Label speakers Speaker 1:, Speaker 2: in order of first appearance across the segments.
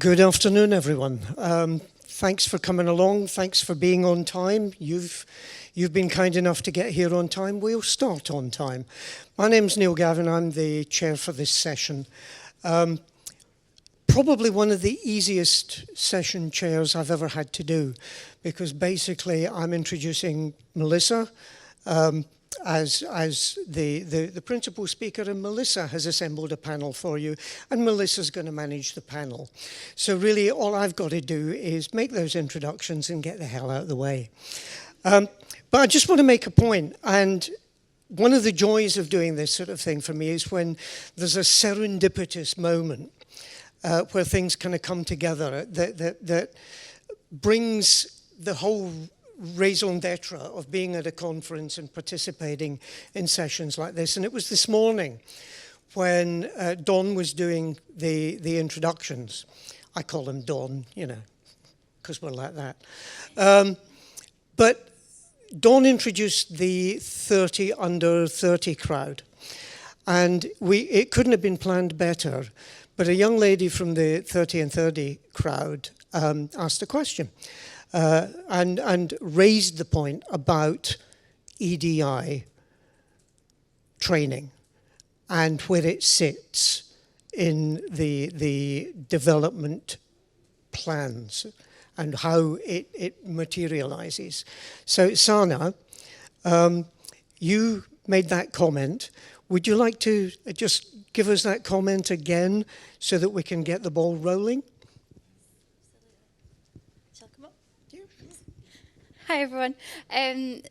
Speaker 1: Good afternoon, everyone. Thanks for coming along. Thanks for being on time. You've been kind enough to get here on time. We'll start on time. My name's Neil Gavin. I'm the chair for this session. Probably one of the easiest session chairs I've ever had to do, because basically I'm introducing Melissa as the principal speaker, and Melissa has assembled a panel for you, and Melissa's going to manage the panel. So really all I've got to do is make those introductions and get the hell out of the way. But I just want to make a point, and one of the joys of doing this sort of thing for me is when there's a serendipitous moment where things kind of come together that brings the whole raison d'etre of being at a conference and participating in sessions like this. And it was this morning when Don was doing the introductions. I call him Don, you know, because we're like that. But Don introduced the 30 under 30 crowd. And it couldn't have been planned better. But a young lady from the 30 and 30 crowd asked a question. And raised the point about EDI training and where it sits in the development plans and how it materializes. So Sana, you made that comment. Would you like to just give us that comment again so that we can get the ball rolling?
Speaker 2: Hi everyone.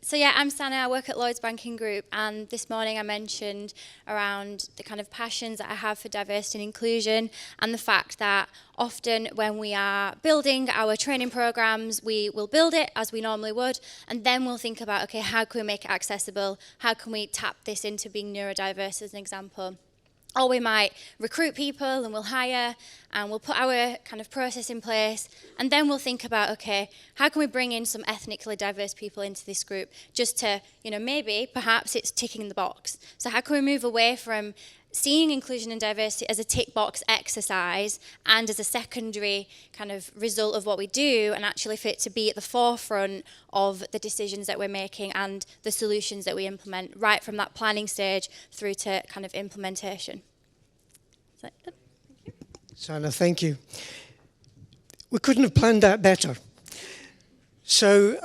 Speaker 2: So yeah, I'm Sana, I work at Lloyds Banking Group, and this morning I mentioned around the kind of passions that I have for diversity and inclusion, and the fact that often when we are building our training programs, we will build it as we normally would, and then we'll think about, okay, how can we make it accessible? How can we tap this into being neurodiverse as an example? Or we might recruit people and we'll hire and we'll put our kind of process in place, and then we'll think about, okay, how can we bring in some ethnically diverse people into this group just to, you know, maybe, perhaps it's ticking the box. So how can we move away from seeing inclusion and diversity as a tick box exercise and as a secondary kind of result of what we do, and actually for it to be at the forefront of the decisions that we're making and the solutions that we implement, right from that planning stage through to kind of implementation. Thank you.
Speaker 1: Sana, thank you. We couldn't have planned that better. So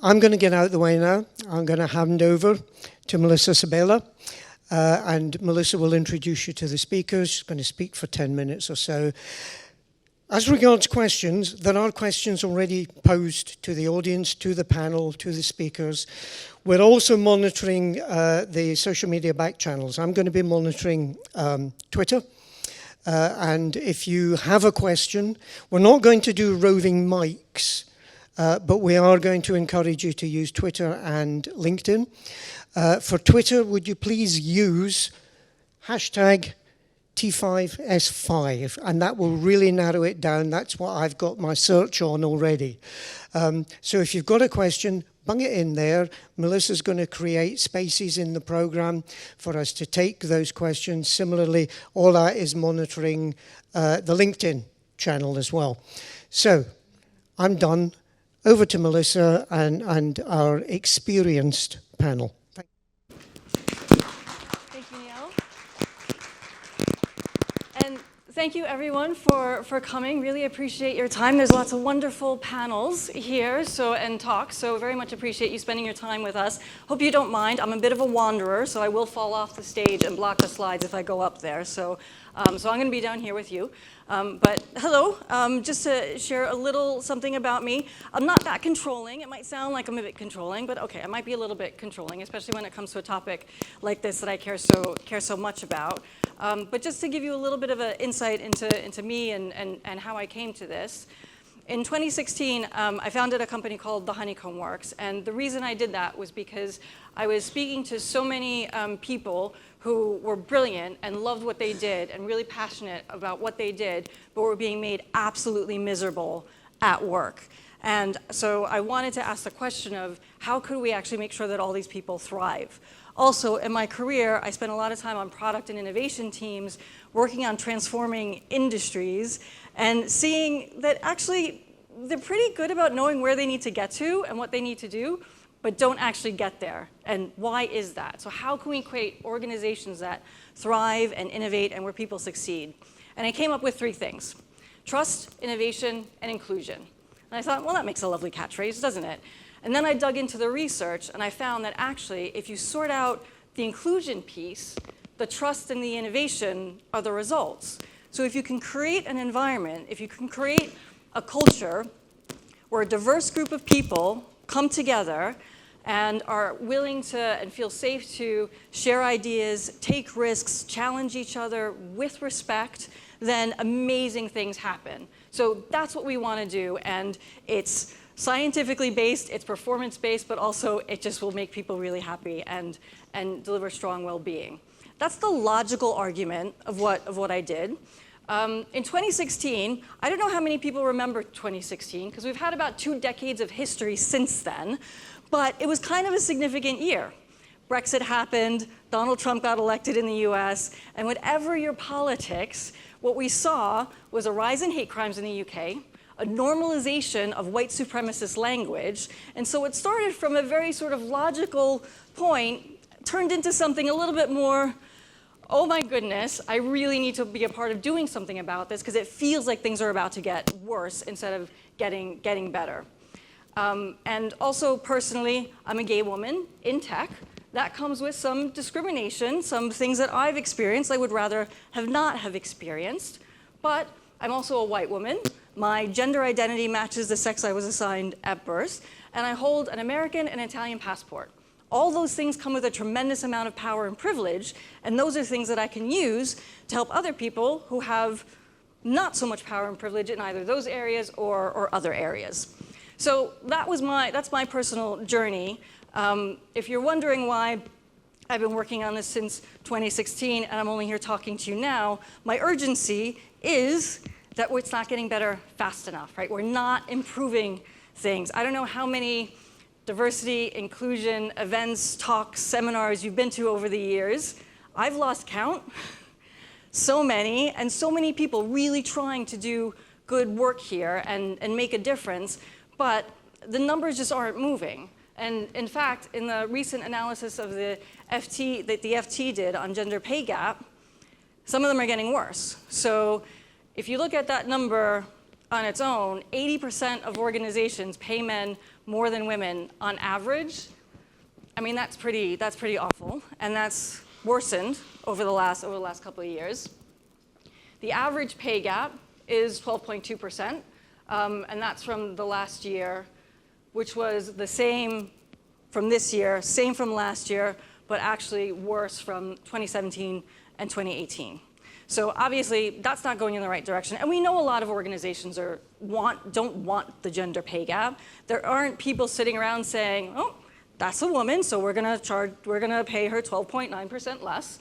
Speaker 1: I'm going to get out of the way now. I'm going to hand over to Melissa Sabella. And Melissa will introduce you to the speakers. She's going to speak for 10 minutes or so. As regards questions, there are questions already posed to the audience, to the panel, to the speakers. We're also monitoring the social media back channels. I'm going to be monitoring Twitter. And if you have a question, we're not going to do roving mics, but we are going to encourage you to use Twitter and LinkedIn. For Twitter, would you please use hashtag T5S5, and that will really narrow it down. That's what I've got my search on already. So if you've got a question, bung it in there. Melissa's going to create spaces in the program for us to take those questions. Similarly, Ola is monitoring the LinkedIn channel as well. So I'm done. Over to Melissa and our experienced panel.
Speaker 3: Thank you everyone for coming. Really appreciate your time. There's lots of wonderful panels here and talks, so very much appreciate you spending your time with us. Hope you don't mind. I'm a bit of a wanderer, so I will fall off the stage and block the slides if I go up there. So I'm going to be down here with you. But hello, just to share a little something about me. I'm not that controlling. It might sound like I'm a bit controlling, but okay, I might be a little bit controlling, especially when it comes to a topic like this that I care so much about. But just to give you a little bit of an insight into me and how I came to this. In 2016, I founded a company called The Honeycomb Works, and the reason I did that was because I was speaking to so many people who were brilliant and loved what they did and really passionate about what they did, but were being made absolutely miserable at work. And so I wanted to ask the question of how could we actually make sure that all these people thrive? Also, in my career, I spent a lot of time on product and innovation teams working on transforming industries and seeing that actually they're pretty good about knowing where they need to get to and what they need to do, but don't actually get there. And why is that? So how can we create organizations that thrive and innovate and where people succeed? And I came up with 3 things: trust, innovation, and inclusion. And I thought, well, that makes a lovely catchphrase, doesn't it? And then I dug into the research, and I found that actually, if you sort out the inclusion piece, the trust and the innovation are the results. So if you can create an environment, if you can create a culture where a diverse group of people come together and are willing to and feel safe to share ideas, take risks, challenge each other with respect, then amazing things happen. So that's what we want to do, and it's scientifically based, it's performance based, but also it just will make people really happy and deliver strong well-being. That's the logical argument of what I did. In 2016, I don't know how many people remember 2016, because we've had about 2 decades of history since then, but it was kind of a significant year. Brexit happened, Donald Trump got elected in the US, and whatever your politics, what we saw was a rise in hate crimes in the UK, a normalization of white supremacist language, and so it started from a very sort of logical point, turned into something a little bit more, oh my goodness, I really need to be a part of doing something about this because it feels like things are about to get worse instead of getting better. And also personally, I'm a gay woman in tech. That comes with some discrimination, some things that I've experienced I would rather not have experienced. But I'm also a white woman. My gender identity matches the sex I was assigned at birth, and I hold an American and Italian passport. All those things come with a tremendous amount of power and privilege, and those are things that I can use to help other people who have not so much power and privilege in either those areas or other areas. So that's my personal journey. If you're wondering why I've been working on this since 2016 and I'm only here talking to you now, my urgency is that it's not getting better fast enough, right? We're not improving things. I don't know how many diversity, inclusion, events, talks, seminars you've been to over the years. I've lost count. So many, and so many people really trying to do good work here and make a difference, but the numbers just aren't moving. And in fact, in the recent analysis of the FT did on gender pay gap, some of them are getting worse. So if you look at that number on its own, 80% of organizations pay men more than women on average. I mean, that's pretty awful, and that's worsened over the last couple of years. The average pay gap is 12.2%, and that's from the last year, which was the same from this year, same from last year, but actually worse from 2017 and 2018. So obviously, that's not going in the right direction. And we know a lot of organizations don't want the gender pay gap. There aren't people sitting around saying, oh, that's a woman, so we're gonna pay her 12.9% less.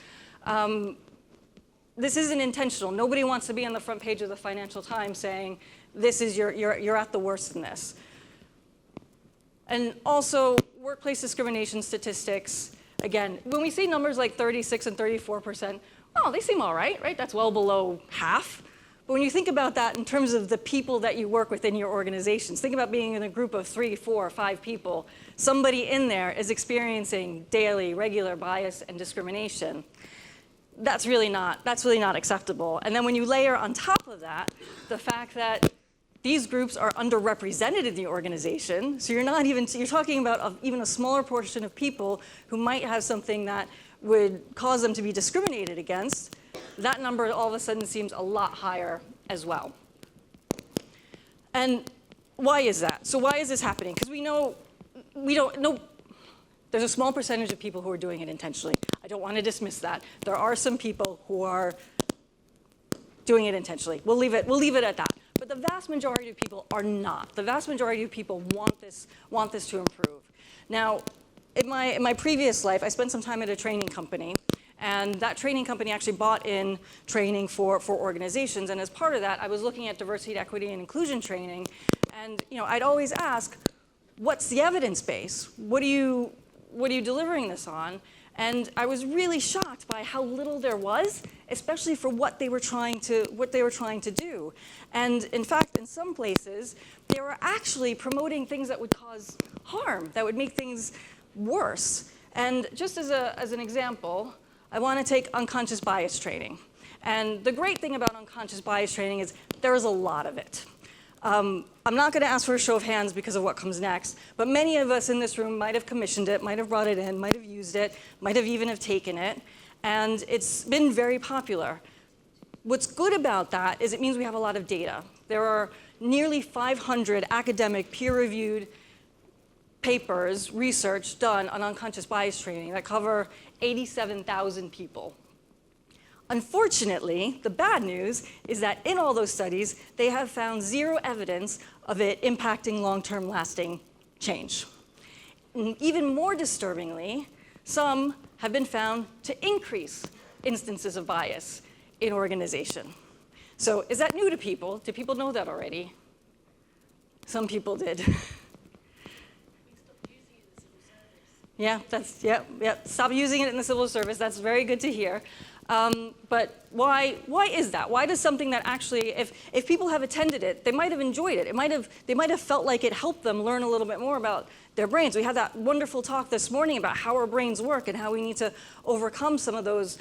Speaker 3: This isn't intentional. Nobody wants to be on the front page of the Financial Times saying, you're at the worst in this. And also, workplace discrimination statistics, again, when we see numbers like 36 and 34%, oh, they seem all right, right? That's well below half. But when you think about that in terms of the people that you work with in your organizations, think about being in a group of 3, 4, 5 people. Somebody in there is experiencing daily, regular bias and discrimination. That's really not acceptable. And then when you layer on top of that the fact that these groups are underrepresented in the organization, so you're talking about even a smaller portion of people who might have something that would cause them to be discriminated against, that number all of a sudden seems a lot higher as well. And why is that? So why is this happening? Because we don't know, there's a small percentage of people who are doing it intentionally. I don't want to dismiss that. There are some people who are doing it intentionally. We'll leave it at that. But the vast majority of people are not. The vast majority of people want this to improve. Now, in my previous life, I spent some time at a training company, and that training company actually bought in training for organizations. And as part of that, I was looking at diversity, equity, and inclusion training. And I'd always ask, what's the evidence base? What are you delivering this on? And I was really shocked by how little there was, especially for what they were trying to do. And in fact, in some places, they were actually promoting things that would cause harm, that would make things worse. And just as an example, I want to take unconscious bias training. And the great thing about unconscious bias training is there is a lot of it. I'm not going to ask for a show of hands because of what comes next, but many of us in this room might have commissioned it, might have brought it in, might have used it, might have even have taken it, and it's been very popular. What's good about that is it means we have a lot of data. There are nearly 500 academic peer-reviewed papers, research done on unconscious bias training that cover 87,000 people. Unfortunately, the bad news is that in all those studies, they have found zero evidence of it impacting long-term lasting change. And even more disturbingly, some have been found to increase instances of bias in organization. So is that new to people? Do people know that already? Some people did. Yeah, stop using it in the civil service. That's very good to hear. But why is that? Why does something that actually, if people have attended it, they might have enjoyed it. They might have felt like it helped them learn a little bit more about their brains. We had that wonderful talk this morning about how our brains work and how we need to overcome some of those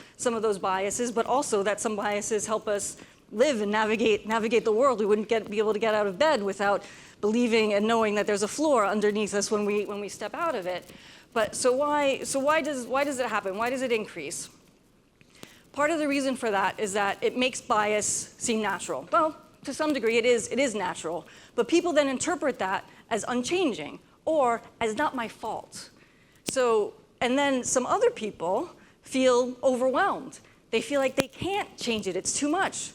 Speaker 3: biases, but also that some biases help us live and navigate the world. We wouldn't be able to get out of bed without believing and knowing that there's a floor underneath us when we step out of it. But so why does it happen? Why does it increase? Part of the reason for that is that it makes bias seem natural. Well, to some degree it is natural, but people then interpret that as unchanging or as not my fault. So, and then some other people feel overwhelmed. They feel like they can't change it, it's too much.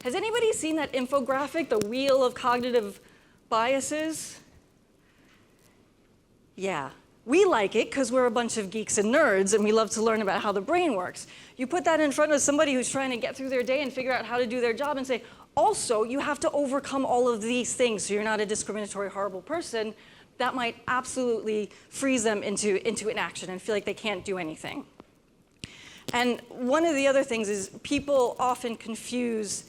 Speaker 3: Has anybody seen that infographic, the wheel of cognitive biases? Yeah. We like it because we're a bunch of geeks and nerds and we love to learn about how the brain works. You put that in front of somebody who's trying to get through their day and figure out how to do their job and say, also, you have to overcome all of these things so you're not a discriminatory, horrible person. That might absolutely freeze them into inaction and feel like they can't do anything. And one of the other things is people often confuse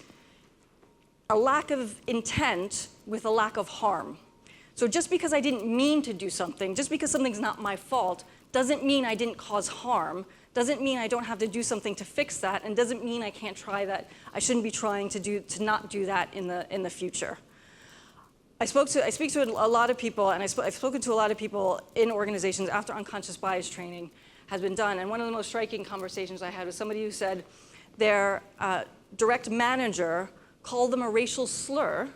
Speaker 3: a lack of intent with a lack of harm. So just because I didn't mean to do something, just because something's not my fault, doesn't mean I didn't cause harm, doesn't mean I don't have to do something to fix that, and doesn't mean I can't try that. I shouldn't be trying to not do that in the future. I speak to a lot of people, and I've spoken to a lot of people in organizations after unconscious bias training has been done. And one of the most striking conversations I had was somebody who said their direct manager called them a racial slur,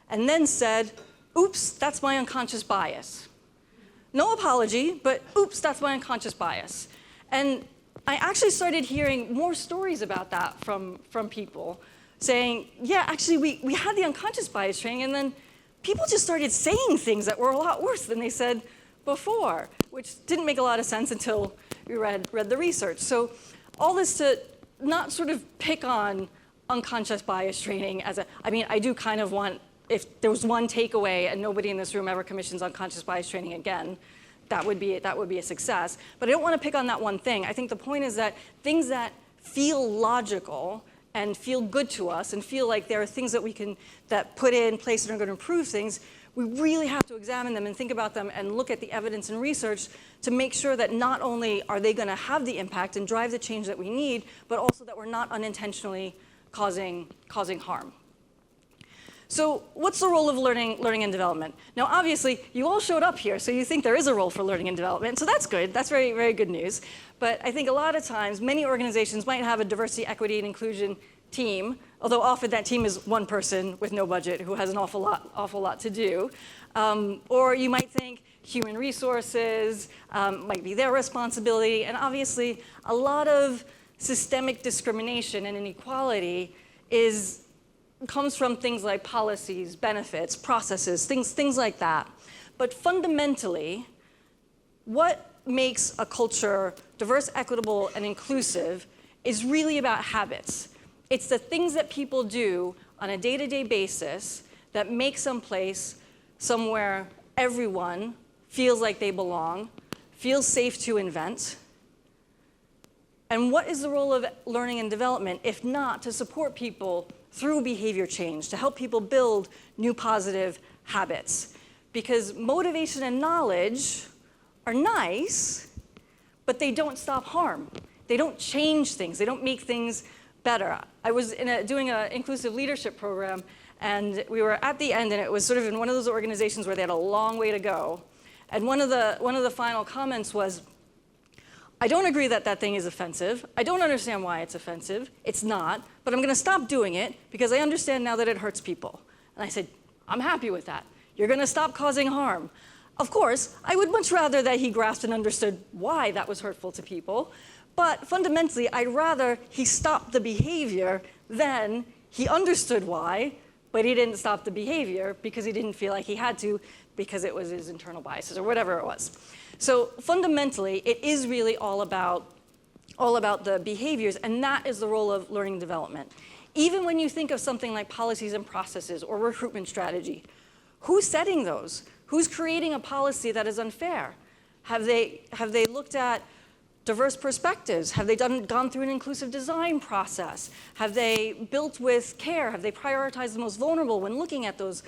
Speaker 3: and then said, oops, that's my unconscious bias. No apology, but oops, that's my unconscious bias. And I actually started hearing more stories about that from people saying, yeah, actually we had the unconscious bias training and then people just started saying things that were a lot worse than they said before, which didn't make a lot of sense until we read the research. So all this to not sort of pick on unconscious bias training I do kind of want, if there was one takeaway and nobody in this room ever commissions unconscious bias training again, that would be a success. But I don't want to pick on that one thing. I think the point is that things that feel logical and feel good to us and feel like there are things that put in place that are going to improve things, we really have to examine them and think about them and look at the evidence and research to make sure that not only are they going to have the impact and drive the change that we need, but also that we're not unintentionally causing harm. So what's the role of learning and development? Now, obviously, you all showed up here, so you think there is a role for learning and development, so that's good. That's very, very good news. But I think a lot of times, many organizations might have a diversity, equity, and inclusion team, although often that team is one person with no budget who has an awful lot to do. Or you might think human resources might be their responsibility, and obviously, a lot of systemic discrimination and inequality comes from things like policies, benefits, processes, things like that. But fundamentally, what makes a culture diverse, equitable, and inclusive is really about habits. It's the things that people do on a day-to-day basis that make some place somewhere everyone feels like they belong, feels safe to invent. And what is the role of learning and development if not to support people through behavior change, to help people build new positive habits? Because motivation and knowledge are nice, but they don't stop harm. They don't change things. They don't make things better. I was doing an inclusive leadership program, and we were at the end, and it was sort of in one of those organizations where they had a long way to go. And one of the final comments was, I don't agree that that thing is offensive. I don't understand why it's offensive. It's not, but I'm going to stop doing it because I understand now that it hurts people. And I said, I'm happy with that. You're going to stop causing harm. Of course, I would much rather that he grasped and understood why that was hurtful to people. But fundamentally, I'd rather he stopped the behavior than he understood why, but he didn't stop the behavior because he didn't feel like he had to because it was his internal biases or whatever it was. So fundamentally, it is really all about the behaviors, and that is the role of learning and development. Even when you think of something like policies and processes or recruitment strategy, who's setting those? Who's creating a policy that is unfair? Have they looked at diverse perspectives? Have they gone through an inclusive design process? Have they built with care? Have they prioritized the most vulnerable when looking at those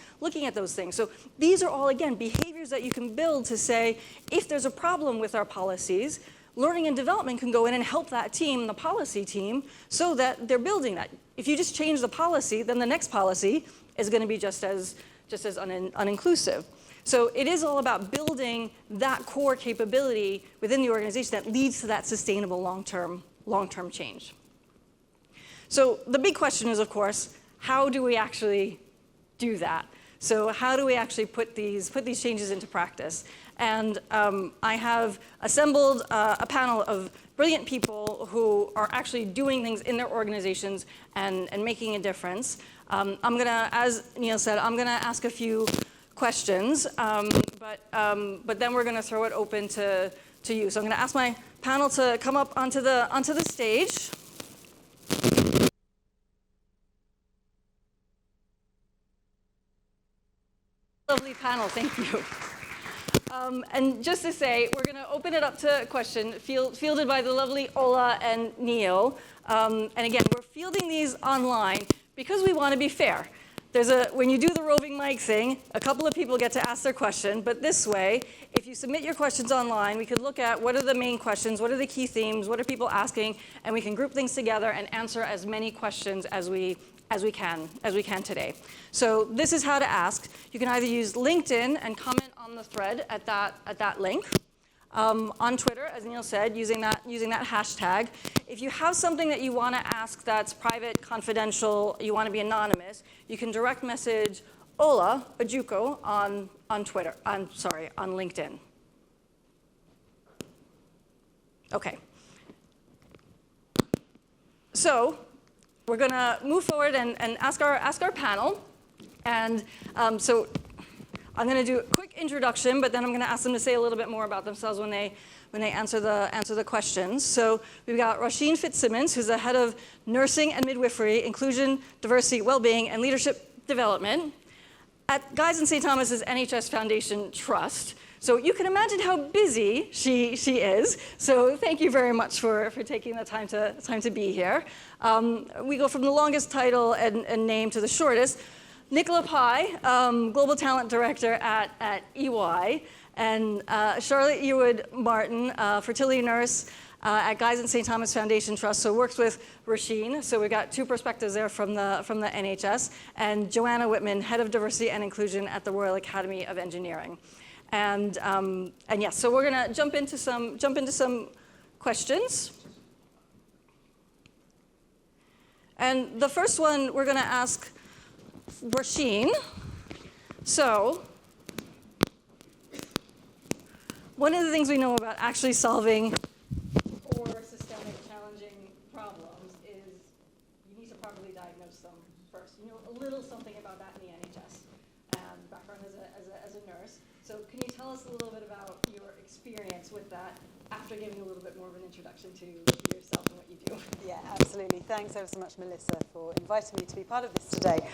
Speaker 3: things? So these are all, again, behaviors that you can build to say, if there's a problem with our policies, learning and development can go in and help that team, the policy team, so that they're building that. If you just change the policy, then the next policy is going to be just as uninclusive. So it is all about building that core capability within the organization that leads to that sustainable long-term change. So the big question is, of course, how do we actually do that? So how do we actually put these changes into practice? And I have assembled a panel of brilliant people who are actually doing things in their organizations and making a difference. I'm gonna, as Neil said, I'm gonna ask a few questions, but then we're going to throw it open to you. So I'm going to ask my panel to come up onto the stage. Lovely panel, thank you. And just to say, we're going to open it up to question fielded by the lovely Ola and Neil. And again, we're fielding these online because we want to be fair. When you do the roving mic thing, a couple of people get to ask their question, but this way, if you submit your questions online, we could look at what are the main questions, what are the key themes, what are people asking, and we can group things together and answer as many questions as we can today. So this is how to ask. You can either use LinkedIn and comment on the thread at that link. On Twitter, as Neil said, using that hashtag. If you have something that you want to ask that's private, confidential, you want to be anonymous, you can direct message Ola Ajuko on LinkedIn. Okay. So we're going to move forward and ask our panel. And so I'm going to do a quick introduction, but then I'm going to ask them to say a little bit more about themselves when they answer the questions. So we've got Roisin Fitzsimmons, who's the head of Nursing and Midwifery, Inclusion, Diversity, Wellbeing, and Leadership Development at Guy's and St. Thomas's NHS Foundation Trust. So you can imagine how busy she is. So thank you very much for taking the time to be here. We go from the longest title and name to the shortest. Nicola Pye, Global Talent Director at EY, and Charlotte Ewood Martin, fertility nurse at Guy's and St. Thomas Foundation Trust, so works with Roisin. So we've got two perspectives there from the NHS, and Joanna Whitman, Head of Diversity and Inclusion at the Royal Academy of Engineering. And yes, so we're gonna jump into some questions. And the first one we're gonna ask Roisin. So, one of the things we know about actually solving core systemic challenging problems is you need to properly diagnose them first. You know a little something about that in the NHS and background as a nurse. So can you tell us a little bit about your experience with that after after giving a little bit more of an introduction to yourself and what you do.
Speaker 4: Yeah, absolutely. Thanks ever so much, Melissa, for inviting me to be part of this today.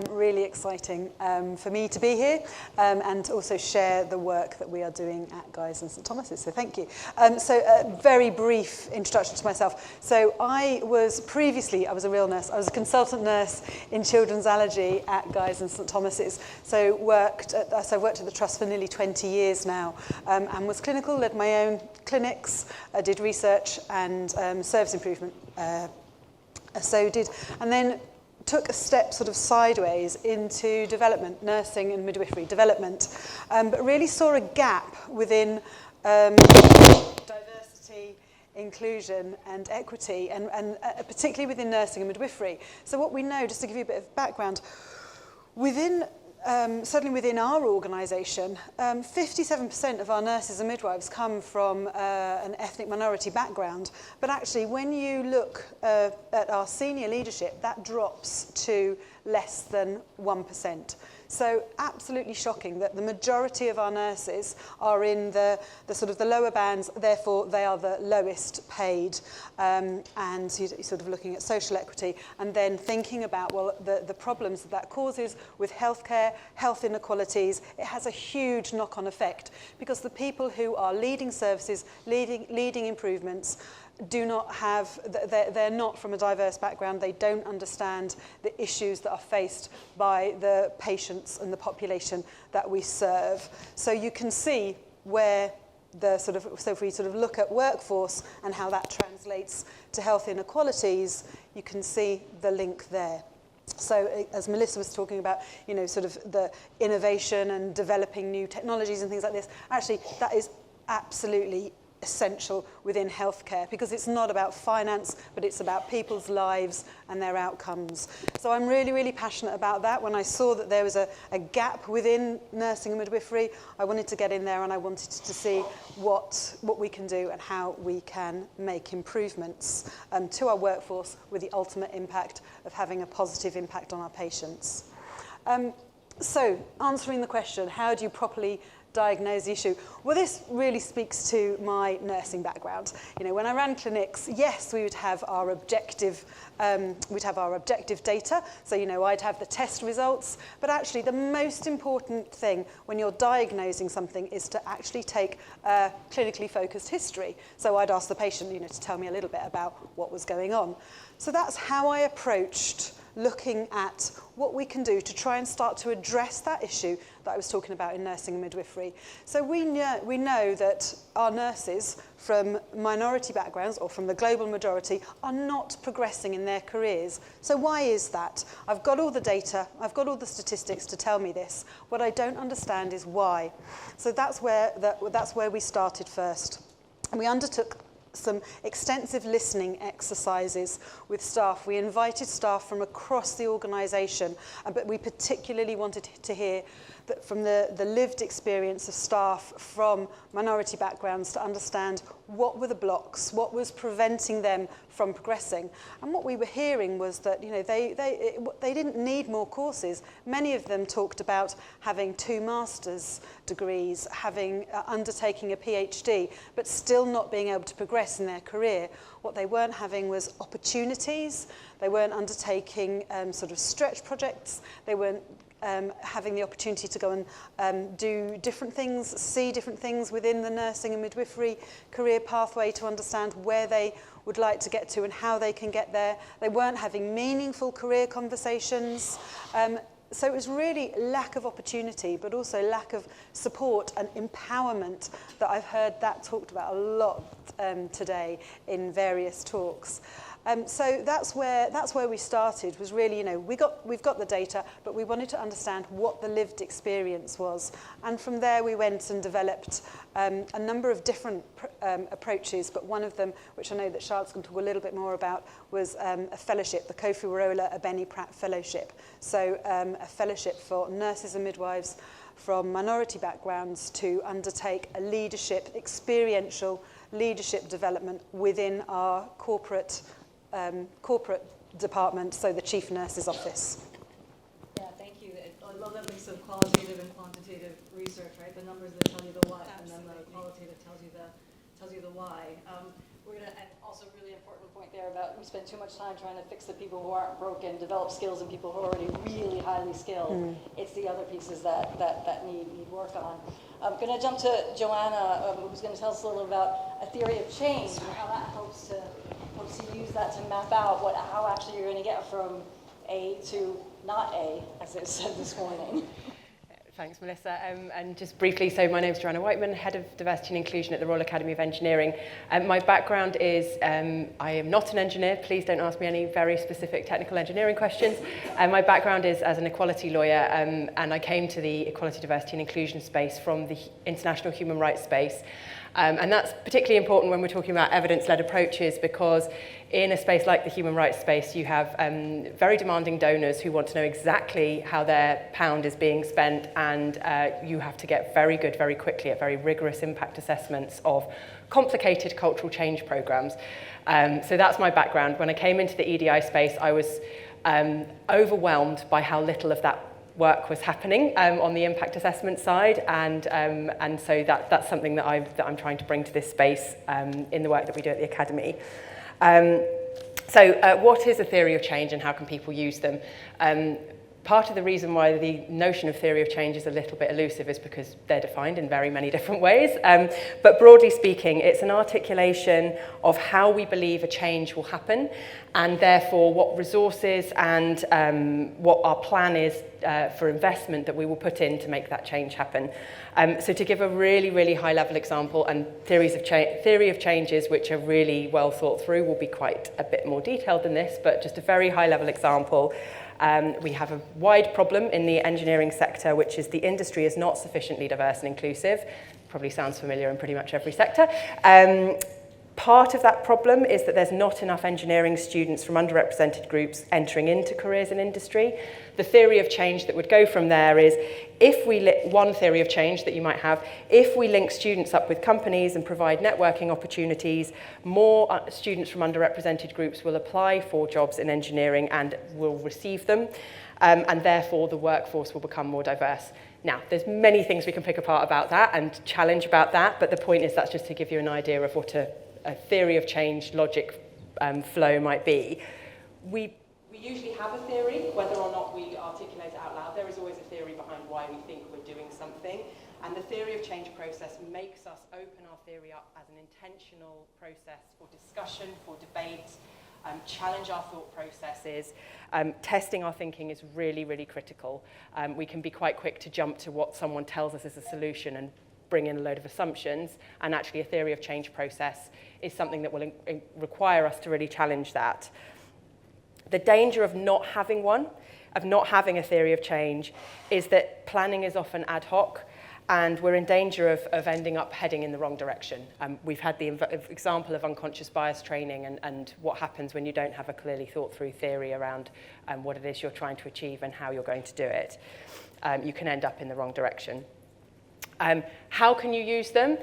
Speaker 4: Really exciting for me to be here and to also share the work that we are doing at Guy's and St Thomas's. So thank you. So a very brief introduction to myself. So I was a real nurse. I was a consultant nurse in children's allergy at Guy's and St Thomas's. So worked at the trust for nearly 20 years now and was clinical, led my own clinics, did research and service improvement. And then took a step sort of sideways into development, nursing and midwifery development, but really saw a gap within diversity, inclusion and equity, and particularly within nursing and midwifery. So what we know, just to give you a bit of background, certainly within our organisation, 57% of our nurses and midwives come from an ethnic minority background. But actually, when you look at our senior leadership, that drops to less than 1%. So absolutely shocking that the majority of our nurses are in the sort of the lower bands, therefore they are the lowest paid, and you're sort of looking at social equity and then thinking about, well, the problems that causes with healthcare, health inequalities. It has a huge knock-on effect because the people who are leading services, leading improvements, they're not from a diverse background. They don't understand the issues that are faced by the patients and the population that we serve. So you can see where so if we sort of look at workforce and how that translates to health inequalities, you can see the link there. So as Melissa was talking about, sort of the innovation and developing new technologies and things like this, actually that is absolutely essential within healthcare because it's not about finance, but it's about people's lives and their outcomes. So I'm really, really passionate about that. When I saw that there was a gap within nursing and midwifery, I wanted to get in there and I wanted to see what we can do and how we can make improvements to our workforce with the ultimate impact of having a positive impact on our patients. So answering the question, how do you properly diagnose the issue? Well, this really speaks to my nursing background. When I ran clinics, yes, we would have our objective data. So, I'd have the test results, but actually the most important thing when you're diagnosing something is to actually take a clinically focused history. So I'd ask the patient, to tell me a little bit about what was going on. So that's how I approached looking at what we can do to try and start to address that issue that I was talking about in nursing and midwifery. So we know that our nurses from minority backgrounds or from the global majority are not progressing in their careers. So why is that? I've got all the data, I've got all the statistics to tell me this. What I don't understand is why. So that's where we started first. And we undertook some extensive listening exercises with staff. We invited staff from across the organisation, but we particularly wanted to hear that from the lived experience of staff from minority backgrounds to understand what were the blocks, what was preventing them from progressing. And what we were hearing was that they didn't need more courses. Many of them talked about having 2 master's degrees, undertaking a PhD, but still not being able to progress in their career. What they weren't having was opportunities. They weren't undertaking sort of stretch projects. They weren't having the opportunity to go and do different things, see different things within the nursing and midwifery career pathway to understand where they would like to get to and how they can get there. They weren't having meaningful career conversations. So it was really lack of opportunity, but also lack of support and empowerment that I've heard that talked about a lot today in various talks. So that's where we started, was really, we've got the data, but we wanted to understand what the lived experience was. And from there we went and developed a number of different approaches, but one of them, which I know that Charlotte's going to talk a little bit more about, was a fellowship, the Kofi Warola Abeni Pratt Fellowship. So a fellowship for nurses and midwives from minority backgrounds to undertake a experiential leadership development within our corporate department, so the Chief Nurse's Office.
Speaker 3: Yeah, thank you. I love that mix of qualitative and quantitative research, right? The numbers that tell you the what, and then the qualitative tells you tells you the why. We're going to, and also really important point there about we spend too much time trying to fix the people who aren't broken, develop skills in people who are already really highly skilled. It's the other pieces that need work on. I'm going to jump to Joanna, who's going to tell us a little about a theory of change and how that helps to use that to map out how actually you're going to get from A to not A, as it said this morning.
Speaker 5: Thanks, Melissa. And just briefly, so my name is Joanna Whiteman, Head of Diversity and Inclusion at the Royal Academy of Engineering. My background is, I am not an engineer. Please don't ask me any very specific technical engineering questions. My background is as an equality lawyer, and I came to the equality, diversity and inclusion space from the international human rights space. And that's particularly important when we're talking about evidence-led approaches, because in a space like the human rights space, you have very demanding donors who want to know exactly how their pound is being spent, and you have to get very good very quickly at very rigorous impact assessments of complicated cultural change programs. So that's my background. When I came into the EDI space, I was overwhelmed by how little of that work was happening on the impact assessment side, and so that's something that I'm trying to bring to this space in the work that we do at the Academy. So what is a theory of change and how can people use them? Part of the reason why the notion of theory of change is a little bit elusive is because they're defined in very many different ways. But broadly speaking, it's an articulation of how we believe a change will happen, and therefore what resources and what our plan is for investment that we will put in to make that change happen. So to give a really, really high-level example, and theory of changes which are really well thought through will be quite a bit more detailed than this, but just a very high-level example. We have a wide problem in the engineering sector, which is the industry is not sufficiently diverse and inclusive. Probably sounds familiar in pretty much every sector. Part of that problem is that there's not enough engineering students from underrepresented groups entering into careers in industry. The theory of change that would go from there is, one theory of change that you might have, if we link students up with companies and provide networking opportunities, more students from underrepresented groups will apply for jobs in engineering and will receive them, and therefore the workforce will become more diverse. Now, there's many things we can pick apart about that and challenge about that, but the point is that's just to give you an idea of what a theory of change logic flow might be. We usually have a theory, whether or not we articulate it out loud. There is always a theory behind why we think we're doing something, and the theory of change process makes us open our theory up as an intentional process for discussion, for debate, challenge our thought processes. Testing our thinking is really, really critical. We can be quite quick to jump to what someone tells us is a solution and bring in a load of assumptions, and actually a theory of change process is something that will require us to really challenge that. The danger of not having one, of not having a theory of change, is that planning is often ad hoc, and we're in danger of ending up heading in the wrong direction. We've had the example of unconscious bias training and what happens when you don't have a clearly thought through theory around what it is you're trying to achieve and how you're going to do it. You can end up in the wrong direction. How can you use them?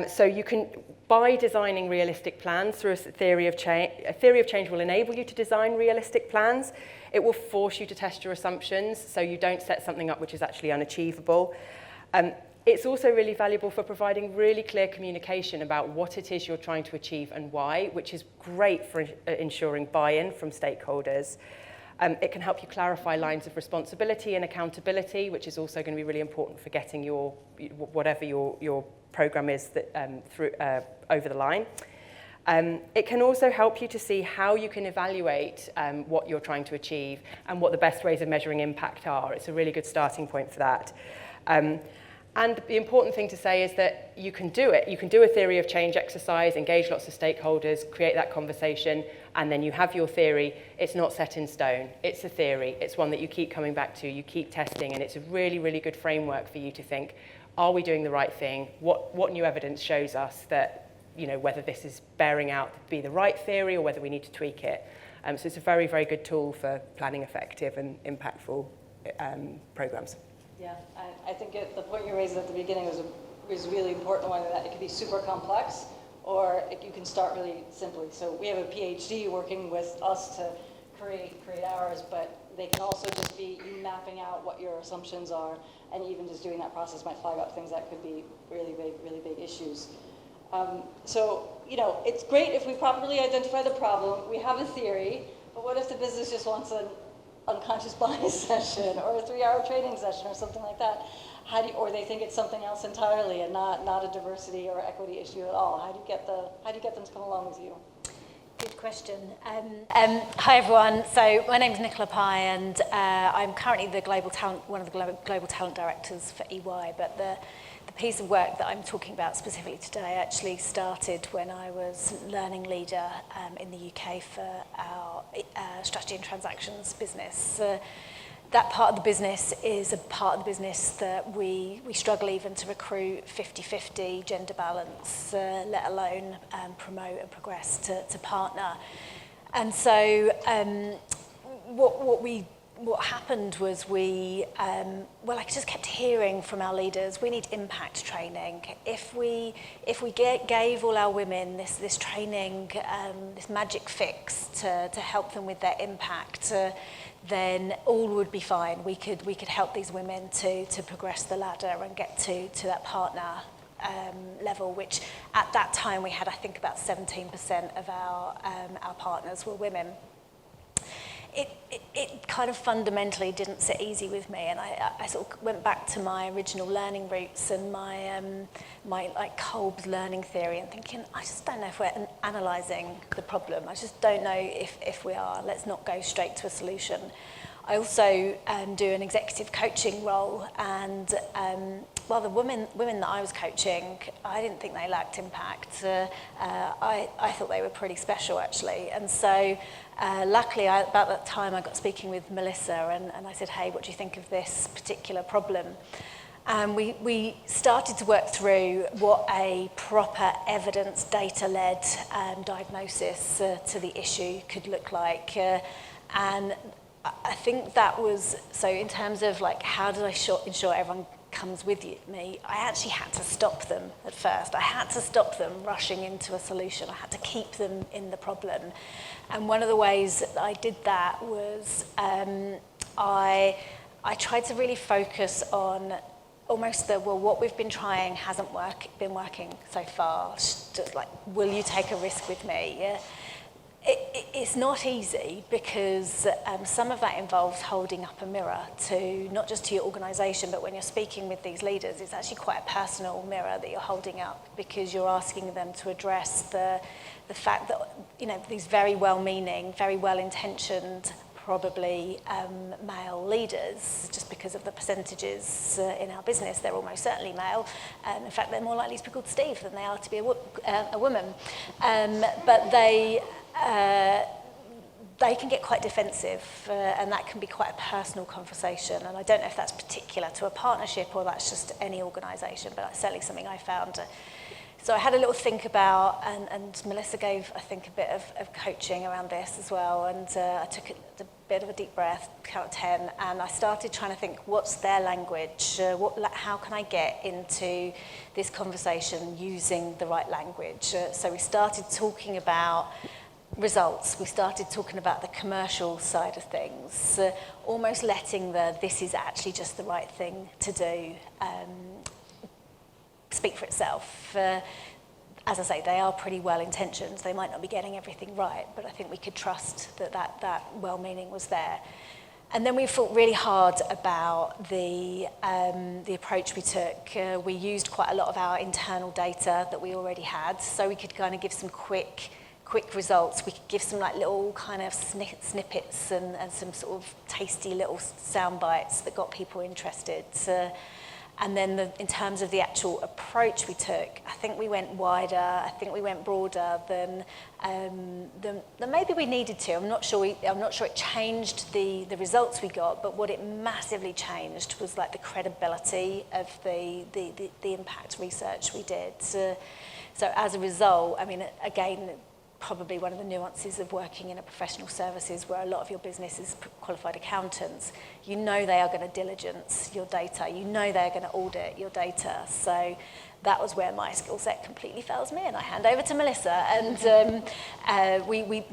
Speaker 5: So you can, by designing realistic plans through a theory of change will enable you to design realistic plans. It will force you to test your assumptions, so you don't set something up which is actually unachievable. It's also really valuable for providing really clear communication about what it is you're trying to achieve and why, which is great for ensuring buy-in from stakeholders. It can help you clarify lines of responsibility and accountability, which is also going to be really important for getting whatever your program is over the line. It can also help you to see how you can evaluate what you're trying to achieve and what the best ways of measuring impact are. It's a really good starting point for that. And the important thing to say is that you can do it. You can do a theory of change exercise, engage lots of stakeholders, create that conversation, and then you have your theory. It's not set in stone. It's a theory. It's one that you keep coming back to, you keep testing, and it's a really, really good framework for you to think, are we doing the right thing? What new evidence shows us that, whether this is bearing out to be the right theory or whether we need to tweak it? So it's a very, very good tool for planning effective and impactful programs.
Speaker 3: Yeah, I think the point you raised at the beginning was a really important one, that it can be super complex, or you can start really simply. So we have a PhD working with us to create ours, but they can also just be you mapping out what your assumptions are, and even just doing that process might flag up things that could be really big issues. So, you know, it's great if we properly identify the problem, we have a theory, but what if the business just wants an unconscious bias session or a 3-hour training session or something like that? Or they think it's something else entirely and not a diversity or equity issue at all. How do you get them to come along with you?
Speaker 6: Good question. Hi everyone. So my name is Nicola Pye, and I'm currently one of the global talent directors for EY. But the piece of work that I'm talking about specifically today actually started when I was learning leader in the UK for our strategy and transactions business. That part of the business is a part of the business that we struggle even to recruit 50-50 gender balance, let alone promote and progress to partner. And so what happened was I just kept hearing from our leaders, we need impact training. If we gave all our women this training, this magic fix to help them with their impact, then all would be fine. We could help these women to progress the ladder and get to that partner level, which at that time we had, I think, about 17% of our partners were women. It kind of fundamentally didn't sit easy with me, and I sort of went back to my original learning roots and my like Kolb's learning theory, and thinking, I just don't know if we're analysing the problem. I just don't know if we are. Let's not go straight to a solution. I also do an executive coaching role, and well, the women that I was coaching, I didn't think they lacked impact. I thought they were pretty special, actually. And so luckily, about that time, I got speaking with Melissa, and I said, hey, what do you think of this particular problem? And we started to work through what a proper evidence data-led diagnosis to the issue could look like. And I think that was, so in terms of like, how did I ensure everyone comes with me, I actually had to stop them at first. I had to stop them rushing into a solution. I had to keep them in the problem. And one of the ways that I did that was I tried to really focus on almost what we've been trying hasn't been working so far. Just like, will you take a risk with me? Yeah. It's not easy because some of that involves holding up a mirror to not just to your organisation, but when you're speaking with these leaders, it's actually quite a personal mirror that you're holding up, because you're asking them to address the fact that, you know, these very well-meaning, very well-intentioned, probably male leaders, just because of the percentages in our business, they're almost certainly male. In fact, they're more likely to be called Steve than they are to be a woman. But they can get quite defensive, and that can be quite a personal conversation. And I don't know if that's particular to a partnership or that's just any organisation, but that's certainly something I found. So I had a little think about, and Melissa gave, I think, a bit of coaching around this as well. And I took a bit of a deep breath, count 10, and I started trying to think, what's their language? How can I get into this conversation using the right language? So we started talking about results. We started talking about the commercial side of things, almost letting this is actually just the right thing to do speak for itself. As I say, they are pretty well-intentioned. They might not be getting everything right, but I think we could trust that well-meaning was there. And then we thought really hard about the approach we took. We used quite a lot of our internal data that we already had, so we could kind of give some quick results. We could give some like little kind of snippets and some sort of tasty little sound bites that got people interested. And then in terms of the actual approach we took, I think we went wider, I think we went broader than maybe we needed to. I'm not sure it changed the results we got, but what it massively changed was like the credibility of the impact research we did. So as a result, I mean, again, probably one of the nuances of working in a professional services where a lot of your business is qualified accountants, you know they are going to diligence your data, you know they're going to audit your data. So that was where my skill set completely fails me, and I hand over to Melissa. And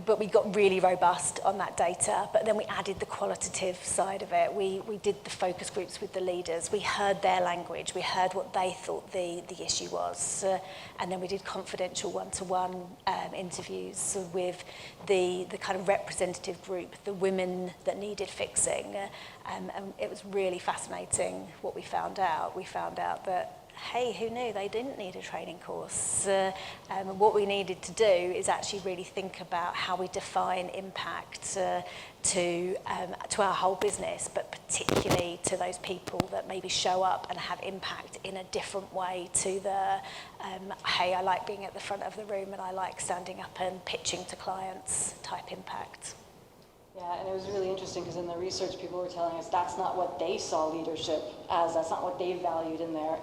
Speaker 6: but we got really robust on that data, but then we added the qualitative side of it. We did the focus groups with the leaders. We heard their language. We heard what they thought the issue was. And then we did confidential one-to-one interviews with the kind of representative group, the women that needed fixing. And it was really fascinating what we found out. We found out that, hey, who knew they didn't need a training course? What we needed to do is actually really think about how we define impact to our whole business, but particularly to those people that maybe show up and have impact in a different way to the, hey, I like being at the front of the room and I like standing up and pitching to clients type impact.
Speaker 3: Yeah, and it was really interesting because in the research, people were telling us that's not what they saw leadership as. That's not what they valued in their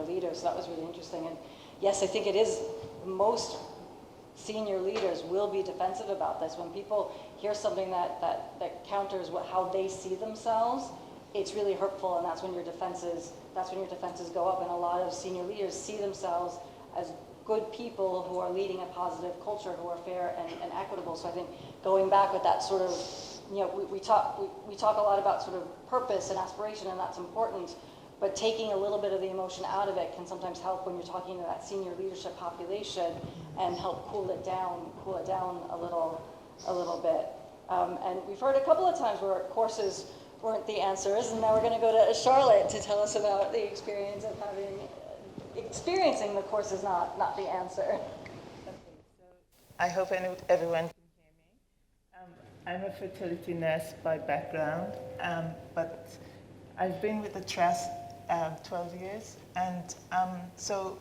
Speaker 3: leaders. So that was really interesting. And yes, I think it is. Most senior leaders will be defensive about this. When people hear something that counters how they see themselves, it's really hurtful, and that's when your defenses go up. And a lot of senior leaders see themselves as good people who are leading a positive culture, who are fair and equitable. So I think going back with that sort of, we talk a lot about sort of purpose and aspiration, and that's important, but taking a little bit of the emotion out of it can sometimes help when you're talking to that senior leadership population and help cool it down a little bit. And we've heard a couple of times where courses weren't the answers, and now we're going to go to Charlotte to tell us about the experience of experiencing the course is not the answer.
Speaker 7: Okay, so I hope everyone can hear me. I'm a fertility nurse by background, but I've been with the Trust 12 years, and so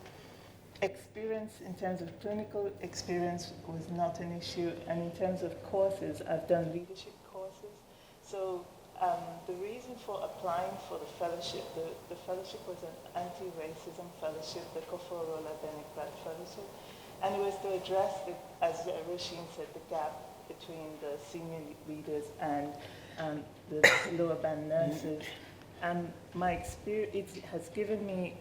Speaker 7: experience in terms of clinical experience was not an issue, and in terms of courses, I've done leadership courses. So the reason for applying for the fellowship, the fellowship was an anti-racism fellowship, the Koforo Benekbat fellowship, and it was to address, as Roisin said, the gap between the senior leaders and the lower band nurses. My experience, it has given me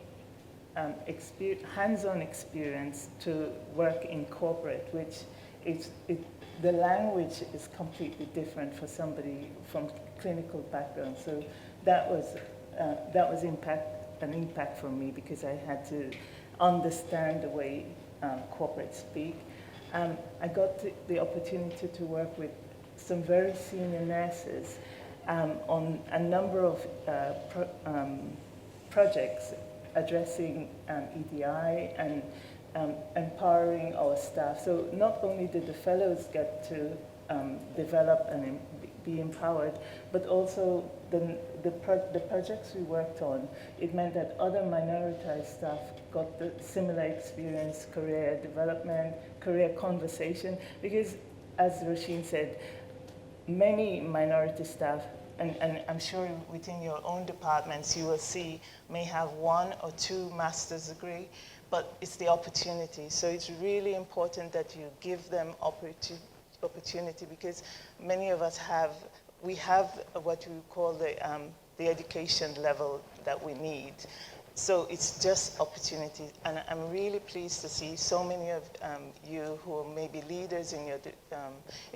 Speaker 7: hands-on experience to work in corporate, which the language is completely different for somebody from clinical background. So that was an impact for me, because I had to understand the way corporates speak. I got the opportunity to work with some very senior nurses on a number of projects addressing EDI and empowering our staff. So not only did the fellows get to develop and be empowered, but also the projects we worked on, it meant that other minoritized staff got the similar experience, career development, career conversation, because as Roisin said, many minority staff, and I'm sure within your own departments you will see, may have 1 or 2 master's degree, but it's the opportunity. So it's really important that you give them opportunity, because many of us have what we call the education level that we need. So it's just opportunity, and I'm really pleased to see so many of you who may be leaders in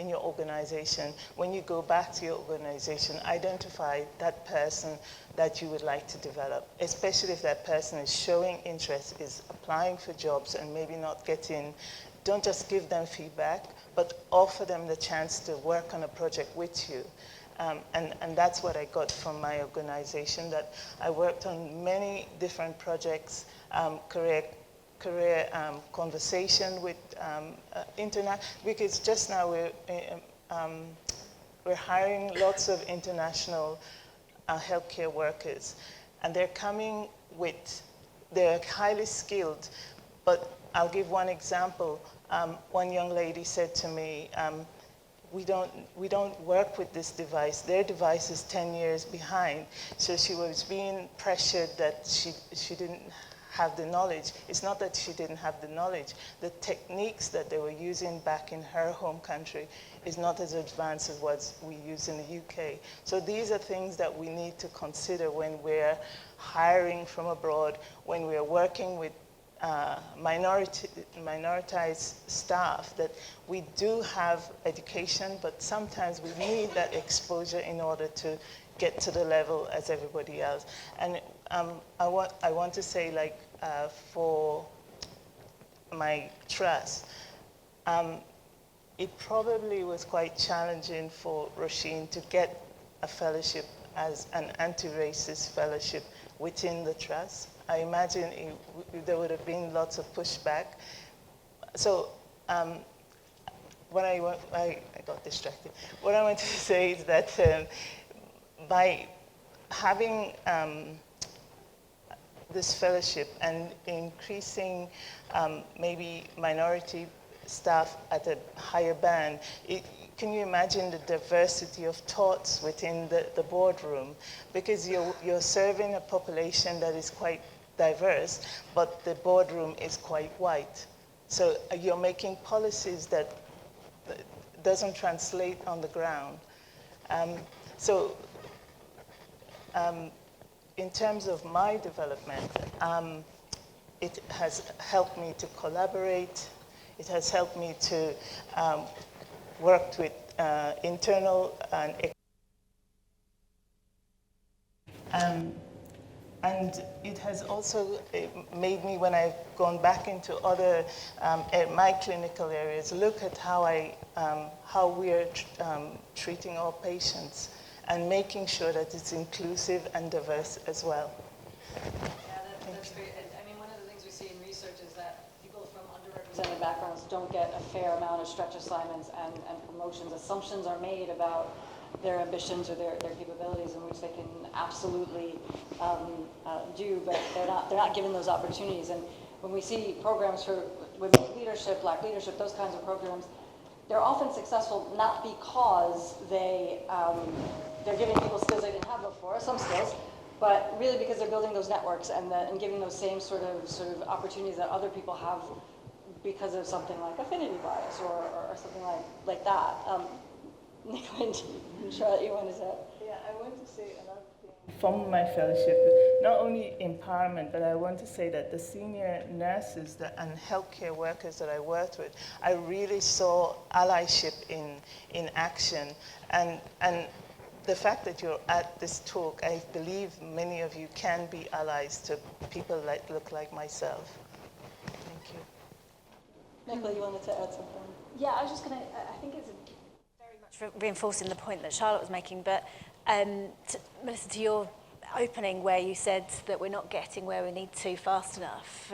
Speaker 7: your organization. When you go back to your organization, identify that person that you would like to develop, especially if that person is showing interest, is applying for jobs and maybe not getting. Don't just give them feedback, but offer them the chance to work on a project with you. And that's what I got from my organization, that I worked on many different projects, career conversation with internet, because just now we're hiring lots of international healthcare workers, and they're highly skilled, but I'll give one example. One young lady said to me, we don't work with this device. Their device is 10 years behind. So she was being pressured that she didn't have the knowledge. It's not that she didn't have the knowledge. The techniques that they were using back in her home country is not as advanced as what we use in the UK. So these are things that we need to consider when we're hiring from abroad, when we're working with minoritized staff, that we do have education, but sometimes we need that exposure in order to get to the level as everybody else. And I want to say, like, for my trust, it probably was quite challenging for Roisin to get a fellowship as an anti-racist fellowship within the trust. I imagine there would have been lots of pushback. So I got distracted. What I want to say is that by having this fellowship and increasing maybe minority staff at a higher band, can you imagine the diversity of thoughts within the boardroom? Because you're serving a population that is quite diverse, but the boardroom is quite white. So you're making policies that doesn't translate on the ground. In terms of my development, it has helped me to collaborate. It has helped me to work with internal and it has also made me, when I've gone back into other my clinical areas, look at how we're treating our patients and making sure that it's inclusive and diverse as well.
Speaker 3: Yeah, that's great. I mean, one of the things we see in research is that people from underrepresented backgrounds don't get a fair amount of stretch assignments and promotions. Assumptions are made about their ambitions or their capabilities, in which they can absolutely do, but they're not given those opportunities. And when we see programs for women's leadership, black leadership, those kinds of programs, they're often successful not because they're giving people skills they didn't have before, some skills, but really because they're building those networks and giving those same sort of opportunities that other people have because of something like affinity bias or something like that. Nicola and Charlotte, you want to say?
Speaker 7: Yeah, I want to say another thing from my fellowship, not only empowerment, but I want to say that the senior nurses and healthcare workers that I worked with, I really saw allyship in action. And the fact that you're at this talk, I believe many of you can be allies to people that look like myself. Thank you.
Speaker 3: Nicola, you wanted to add something?
Speaker 6: Yeah, I was just going to, I think it's very much reinforcing the point that Charlotte was making, but Melissa, to your opening where you said that we're not getting where we need to fast enough,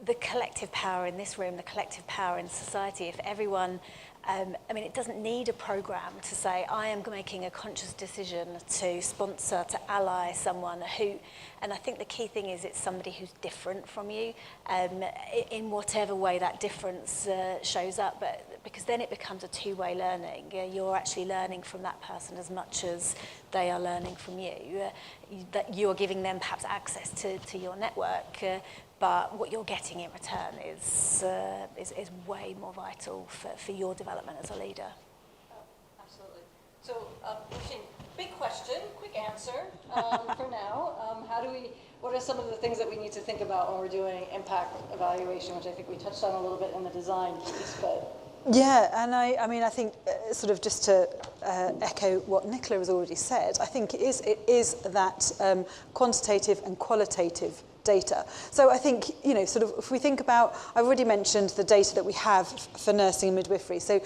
Speaker 6: the collective power in this room, the collective power in society, if everyone, I mean, it doesn't need a program to say, I am making a conscious decision to sponsor, to ally someone who, and I think the key thing is it's somebody who's different from you, in whatever way that difference shows up, but because then it becomes a two-way learning. You're actually learning from that person as much as they are learning from you. That you are giving them perhaps access to your network, but what you're getting in return is way more vital for your development as a leader.
Speaker 3: Oh, absolutely. So, Roisin, big question, quick answer for now. What are some of the things that we need to think about when we're doing impact evaluation, which I think we touched on a little bit in the design piece, but...
Speaker 4: Yeah, and I mean, I think sort of just to echo what Nicola has already said, I think it is that quantitative and qualitative data. So I think, you know, sort of if we think about, I've already mentioned the data that we have for nursing and midwifery. So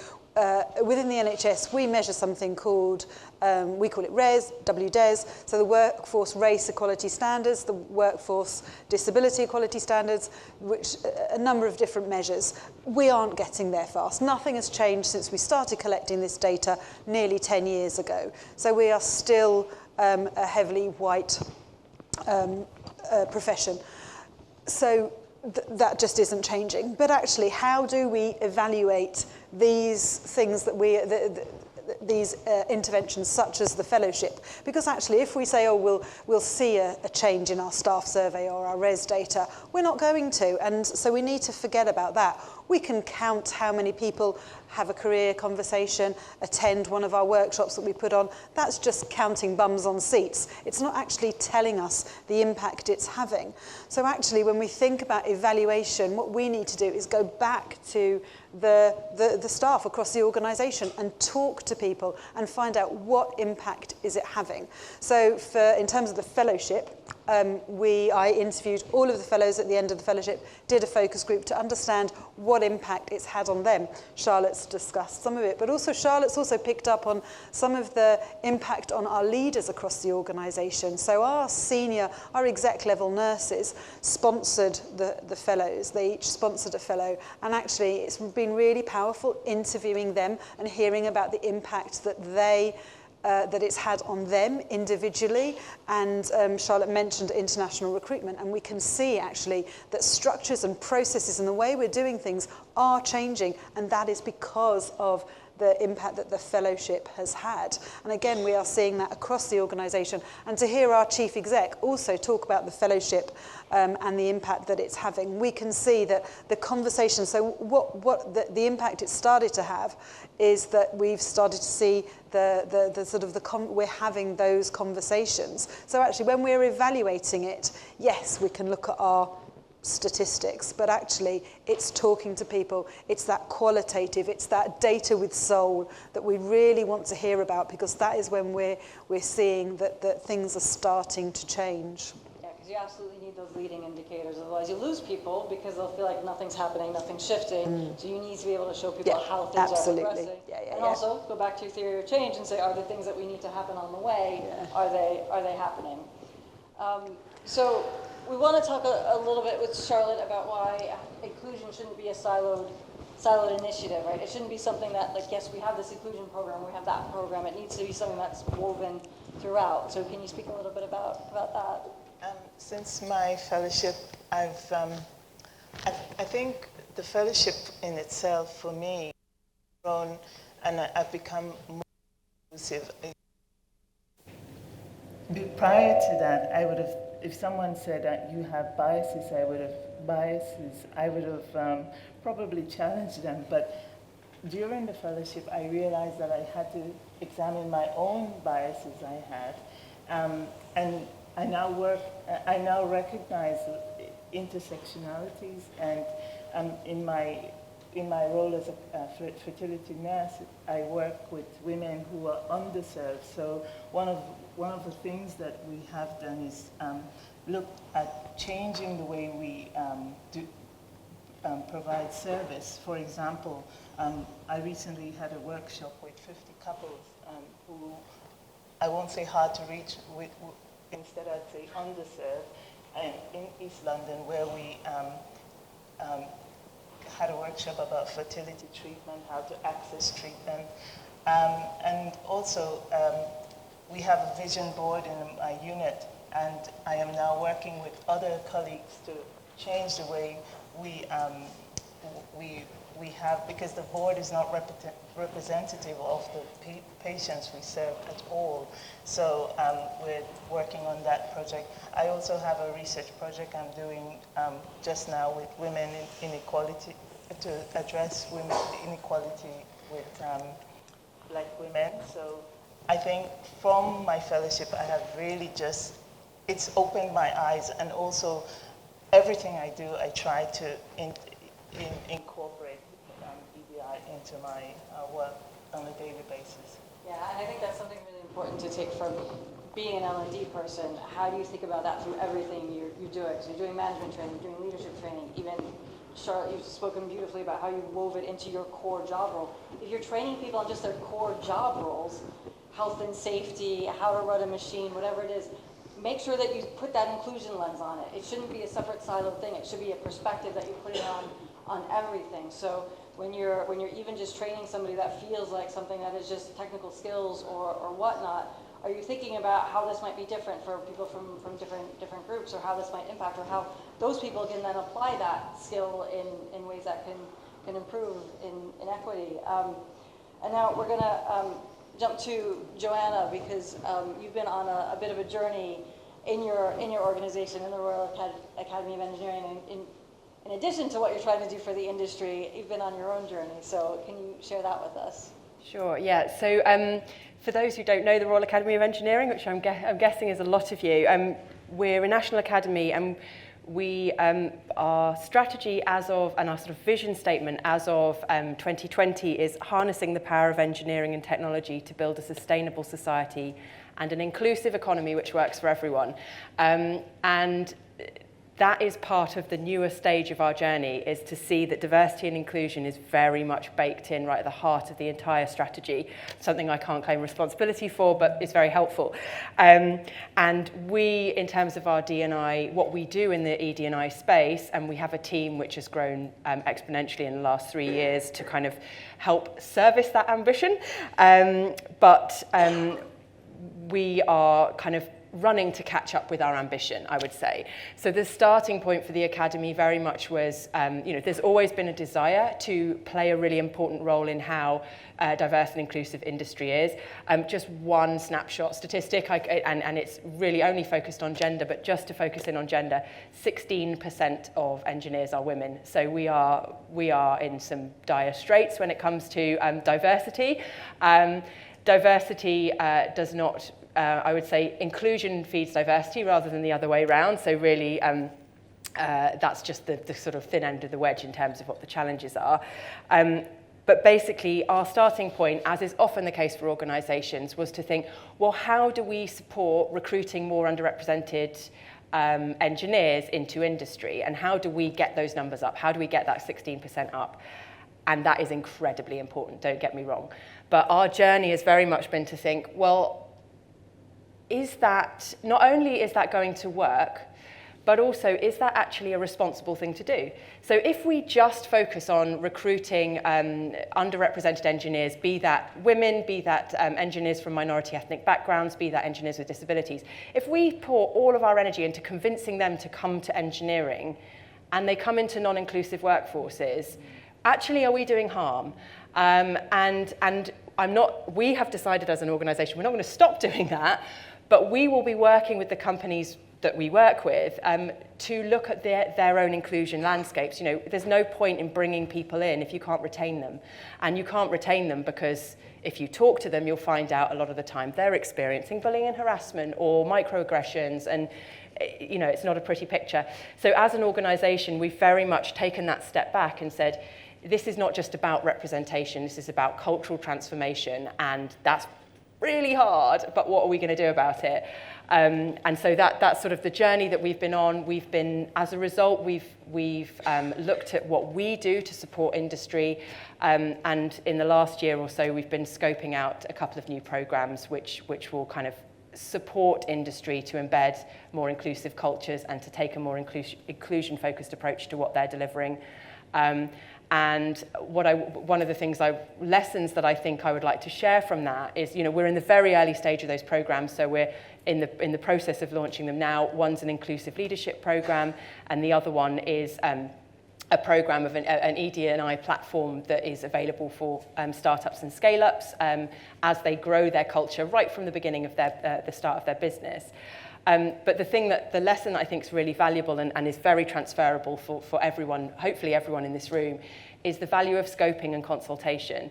Speaker 4: within the NHS, we measure something called, we call it RES, WDES, so the Workforce Race Equality Standards, the Workforce Disability Equality Standards, which a number of different measures. We aren't getting there fast. Nothing has changed since we started collecting this data nearly 10 years ago. So we are still a heavily white profession. So that just isn't changing. But actually, how do we evaluate these things that these interventions such as the fellowship? Because actually, if we say, oh, we'll see a change in our staff survey or our RES data, we're not going to. And so we need to forget about that. We can count how many people have a career conversation, attend one of our workshops that we put on. That's just counting bums on seats. It's not actually telling us the impact it's having. So actually, when we think about evaluation, what we need to do is go back to the staff across the organisation and talk to people and find out what impact is it having. So in terms of the fellowship, I interviewed all of the fellows at the end of the fellowship, did a focus group to understand what impact it's had on them. Charlotte's discussed some of it, but also Charlotte's also picked up on some of the impact on our leaders across the organisation. So our exec level nurses sponsored the fellows. They each sponsored a fellow, and actually it's been really powerful interviewing them and hearing about the impact that that it's had on them individually. And Charlotte mentioned international recruitment, and we can see actually that structures and processes and the way we're doing things are changing, and that is because of the impact that the fellowship has had. And again, we are seeing that across the organisation. And to hear our chief exec also talk about the fellowship and the impact that it's having, we can see that the conversation, so what the impact it started to have is that we've started to see we're having those conversations. So actually, when we're evaluating it, yes, we can look at our statistics, but actually it's talking to people, it's that qualitative, it's that data with soul that we really want to hear about, because that is when we're seeing that things are starting to change.
Speaker 3: Yeah, because you absolutely need those leading indicators, otherwise you lose people because they'll feel like nothing's happening, nothing's shifting. So you need to be able to show people how things are progressing. And also go back to your theory of change and say, are the things that we need to happen on the way, are they happening? So we want to talk a little bit with Charlotte about why inclusion shouldn't be a siloed initiative, right? It shouldn't be something that, like, yes, we have this inclusion program, we have that program. It needs to be something that's woven throughout. So can you speak a little bit about that?
Speaker 7: Since my fellowship, I think the fellowship in itself, for me, grown, and I've become more inclusive. Prior to that, I would have, if someone said that you have biases, I would have probably challenged them. But during the fellowship, I realized that I had to examine my own biases I had, and I now recognize intersectionalities, and in my role as a fertility nurse, I work with women who are underserved. So one of the things that we have done is look at changing the way we provide service. For example, I recently had a workshop with 50 couples who, I won't say hard to reach, instead I'd say underserved, in East London, where we had a workshop about fertility treatment, how to access treatment. And also, we have a vision board in my unit, and I am now working with other colleagues to change the way we have, because the board is not representative of the patients we serve at all. So we're working on that project. I also have a research project I'm doing just now with women inequality, to address women inequality with Black women. So I think from my fellowship, I have really it's opened my eyes, and also everything I do, I try to incorporate EDI into my work on a daily basis.
Speaker 3: Yeah, and I think that's something really important to take from being an L&D person. How do you think about that through everything you're doing? So you're doing management training, you're doing leadership training, even Charlotte, you've spoken beautifully about how you wove it into your core job role. If you're training people on just their core job roles, health and safety, how to run a machine, whatever it is, make sure that you put that inclusion lens on it. It shouldn't be a separate siloed thing. It should be a perspective that you're putting on everything. So when you're even just training somebody that feels like something that is just technical skills or whatnot, are you thinking about how this might be different for people from different groups, or how this might impact, or how those people can then apply that skill in ways that can improve in equity? And now we're going to jump to Joanna, because you've been on a bit of a journey in your organization, in the Royal Academy of Engineering, in in addition to what you're trying to do for the industry, you've been on your own journey. So can you share that with us?
Speaker 5: Sure, yeah. So for those who don't know the Royal Academy of Engineering, which I'm guessing is a lot of you, we're a national academy, and we, our strategy as of, and our sort of vision statement as of 2020 is harnessing the power of engineering and technology to build a sustainable society and an inclusive economy which works for everyone. And that is part of the newer stage of our journey, is to see that diversity and inclusion is very much baked in right at the heart of the entire strategy, something I can't claim responsibility for, but is very helpful. And we, in terms of our D&I, what we do in the ED&I space, and we have a team which has grown exponentially in the last 3 years to kind of help service that ambition. But we are kind of running to catch up with our ambition, I would say. So the starting point for the Academy very much was, there's always been a desire to play a really important role in how diverse and inclusive industry is. Just one snapshot statistic, and it's really only focused on gender, but just to focus in on gender, 16% of engineers are women. So we are in some dire straits when it comes to diversity. Diversity does not, I would say, inclusion feeds diversity rather than the other way around. So really, that's just the sort of thin end of the wedge in terms of what the challenges are. But basically, our starting point, as is often the case for organisations, was to think, well, how do we support recruiting more underrepresented engineers into industry? And how do we get those numbers up? How do we get that 16% up? And that is incredibly important, don't get me wrong. But our journey has very much been to think, well, is that, not only is that going to work, but also, is that actually a responsible thing to do? So if we just focus on recruiting underrepresented engineers, be that women, be that engineers from minority ethnic backgrounds, be that engineers with disabilities, if we pour all of our energy into convincing them to come to engineering, and they come into non-inclusive workforces, actually, are we doing harm? And we have decided as an organisation, we're not going to stop doing that, but we will be working with the companies that we work with to look at their own inclusion landscapes. You know, there's no point in bringing people in if you can't retain them. And you can't retain them because if you talk to them, you'll find out a lot of the time they're experiencing bullying and harassment or microaggressions, and you know, it's not a pretty picture. So as an organisation, we've very much taken that step back and said, this is not just about representation, this is about cultural transformation, and that's really hard, but what are we going to do about it? And so that's sort of the journey that we've been on. We've been, as a result, we've looked at what we do to support industry, and in the last year or so, we've been scoping out a couple of new programs which will kind of support industry to embed more inclusive cultures and to take a more inclusion-focused approach to what they're delivering. And one of the lessons that I think I would like to share from that is, you know, we're in the very early stage of those programs, so we're in the process of launching them now. One's an inclusive leadership program, and the other one is a program of an ED&I platform that is available for startups and scale-ups as they grow their culture right from the beginning of the start of their business. But the lesson that I think is really valuable and is very transferable for everyone, hopefully everyone in this room, is the value of scoping and consultation.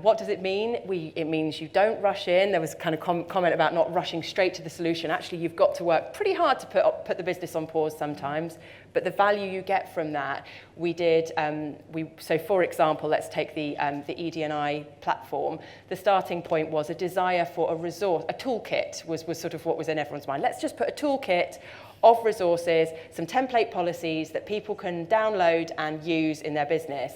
Speaker 5: What does it mean? It means you don't rush in. There was kind of comment about not rushing straight to the solution. Actually, you've got to work pretty hard to put the business on pause sometimes. But the value you get from that, so for example, let's take the ED&I platform. The starting point was a desire for a resource, a toolkit was sort of what was in everyone's mind. Let's just put a toolkit of resources, some template policies that people can download and use in their business.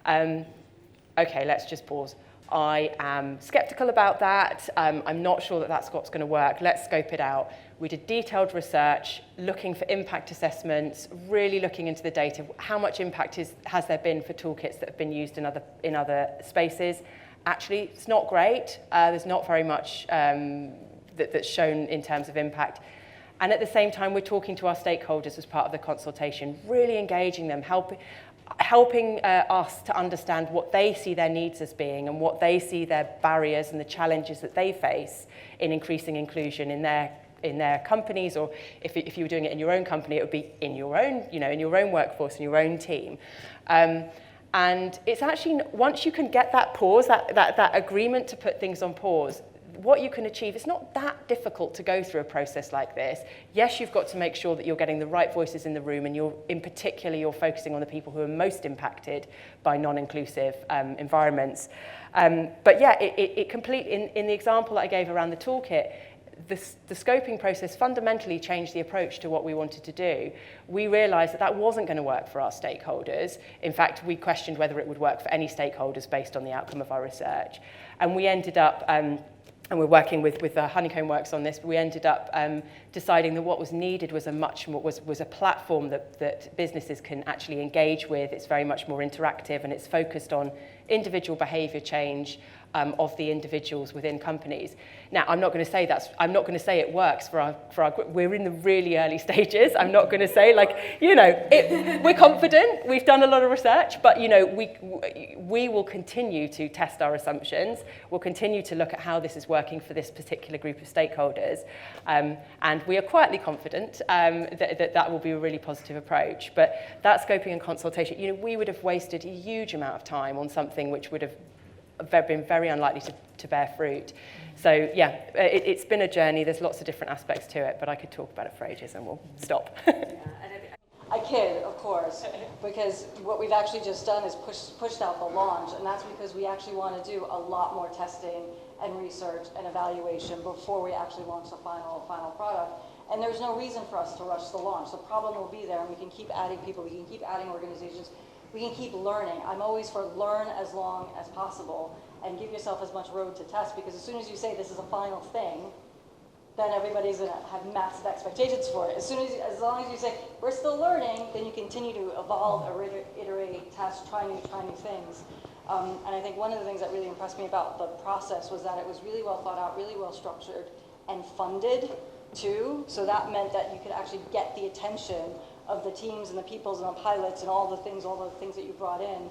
Speaker 5: Okay, let's just pause. I am skeptical about that. I'm not sure that that's what's going to work. Let's scope it out. We did detailed research, looking for impact assessments, really looking into the data. How much impact has there been for toolkits that have been used in other spaces? Actually, it's not great. There's not very much that's shown in terms of impact. And at the same time, we're talking to our stakeholders as part of the consultation, really engaging them, helping us to understand what they see their needs as being and what they see their barriers and the challenges that they face in increasing inclusion in their in their companies, or if you were doing it in your own company, it would be in your own, in your own workforce, in your own team. And it's actually, once you can get that pause, that agreement to put things on pause, what you can achieve, it's not that difficult to go through a process like this. Yes, you've got to make sure that you're getting the right voices in the room, and in particular, you're focusing on the people who are most impacted by non-inclusive environments. But yeah, in the example that I gave around the toolkit, the scoping process fundamentally changed the approach to what we wanted to do. We realized that wasn't going to work for our stakeholders. In fact, we questioned whether it would work for any stakeholders based on the outcome of our research. And we ended up, and we're working with Honeycomb Works on this, but we ended up deciding that what was needed was a platform that businesses can actually engage with. It's very much more interactive, and it's focused on individual behavior change of the individuals within companies. Now, I'm not going to say it works for our group. We're in the really early stages. I'm not going to say we're confident. We've done a lot of research, but we will continue to test our assumptions. We'll continue to look at how this is working for this particular group of stakeholders, and we are quietly confident that will be a really positive approach. But that scoping and consultation, we would have wasted a huge amount of time on something which would have been very unlikely to bear fruit. So yeah, it's been a journey. There's lots of different aspects to it, but I could talk about it for ages and we'll stop.
Speaker 3: I kid, of course, because what we've actually just done is pushed out the launch, and that's because we actually want to do a lot more testing and research and evaluation before we actually launch the final product. And there's no reason for us to rush the launch. The problem will be there, and we can keep adding people, we can keep adding organizations, we can keep learning. I'm always for learn as long as possible and give yourself as much road to test, because as soon as you say this is a final thing, then everybody's going to have massive expectations for it. As long as you say, we're still learning, then you continue to evolve, iterate, test, try new things. And I think one of the things that really impressed me about the process was that it was really well thought out, really well structured, and funded too. So that meant that you could actually get the attention of the teams and the peoples and the pilots and all the things that you brought in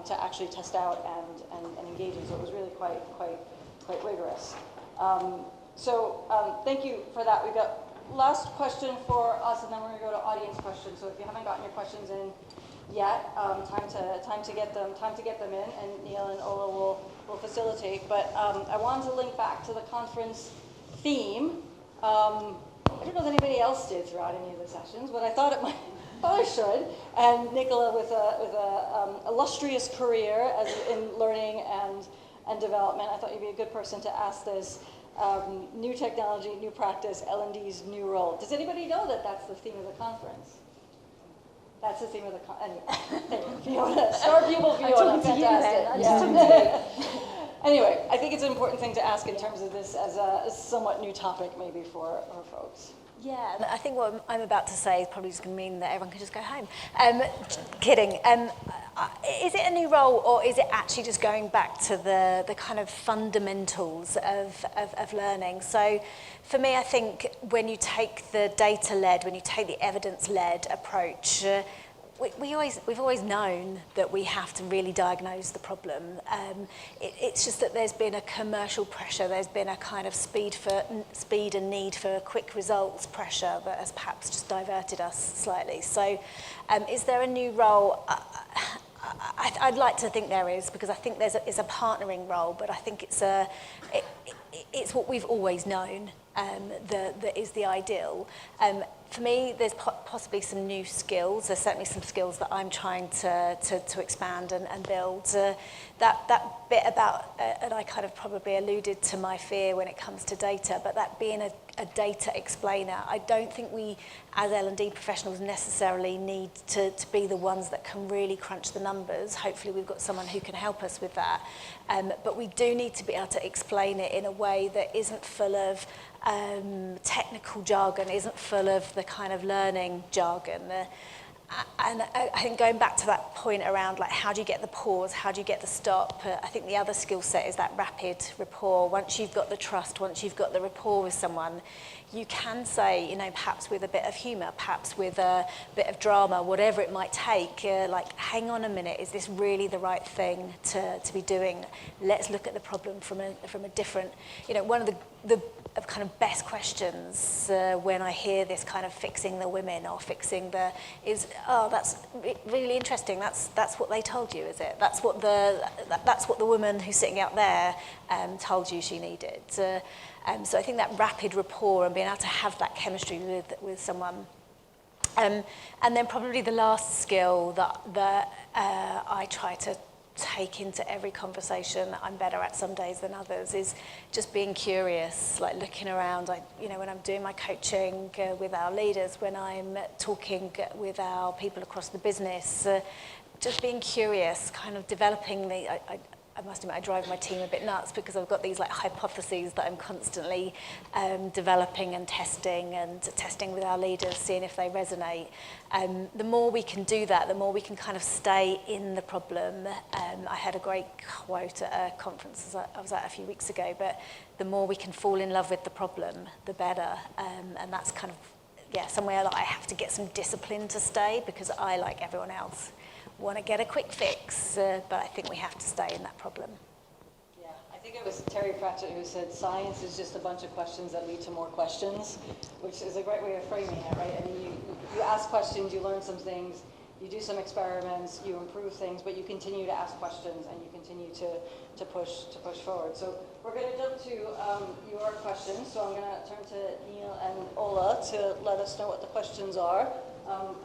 Speaker 3: to actually test out and engage in. So it was really quite rigorous. Thank you for that. We've got last question for us, and then we're going to go to audience questions. So if you haven't gotten your questions in yet, time to get them in, and Neil and Ola will facilitate. But I wanted to link back to the conference theme. I don't know if anybody else did throughout any of the sessions, but I thought I should. And Nicola, with a illustrious career in learning and development, I thought you'd be a good person to ask this. New technology, new practice, L&D's new role. Does anybody know that that's the theme of the conference? That's the theme of the conference. Anyway, Fiona, star pupil Fiona, fantastic. Anyway, I think it's an important thing to ask in terms of this as a somewhat new topic maybe for our folks.
Speaker 6: Yeah, I think what I'm about to say is probably just going to mean that everyone can just go home. Kidding. Is it a new role, or is it actually just going back to the kind of fundamentals of learning? So for me, I think when you take the data-led, when you take the evidence-led approach, we've always known that we have to really diagnose the problem. It's just that there's been a commercial pressure, there's been a kind of speed and need for quick results pressure that has perhaps just diverted us slightly. So is there a new role? I'd like to think there is, because I think it's a partnering role, but I think it's what we've always known that is the ideal. For me, there's possibly some new skills. There's certainly some skills that I'm trying to expand and build. That bit about, and I kind of probably alluded to my fear when it comes to data, but that being a data explainer, I don't think we, as L&D professionals, necessarily need to be the ones that can really crunch the numbers. Hopefully we've got someone who can help us with that. But we do need to be able to explain it in a way that isn't full of technical jargon, isn't full of the kind of learning jargon. And I think going back to that point around like how do you get the pause, how do you get the stop, I think the other skill set is that rapid rapport. Once you've got the trust, once you've got the rapport with someone, you can say, perhaps with a bit of humour, perhaps with a bit of drama, whatever it might take, like, hang on a minute, is this really the right thing to be doing? Let's look at the problem from a different, one of the kind of best questions when I hear this kind of fixing the women or fixing the that's really interesting. That's what they told you, is it? That's what the woman who's sitting out there told you she needed. So I think that rapid rapport and being able to have that chemistry with someone. And then probably the last skill that I try to take into every conversation that I'm better at some days than others is just being curious, like looking around. When I'm doing my coaching with our leaders, when I'm talking with our people across the business, just being curious, kind of developing I must admit, I drive my team a bit nuts because I've got these like hypotheses that I'm constantly developing and testing with our leaders, seeing if they resonate. The more we can do that, the more we can kind of stay in the problem. I had a great quote at a conference I was at a few weeks ago, but the more we can fall in love with the problem, the better. And that's kind of, somewhere that I have to get some discipline to stay, because I, like everyone else, want to get a quick fix, but I think we have to stay in that problem.
Speaker 3: Yeah, I think it was Terry Pratchett who said science is just a bunch of questions that lead to more questions, which is a great way of framing it, right? I mean, you ask questions, you learn some things, you do some experiments, you improve things, but you continue to ask questions and you continue to push forward. So we're going to jump to your questions. So I'm going to turn to Neil and Ola to let us know what the questions are.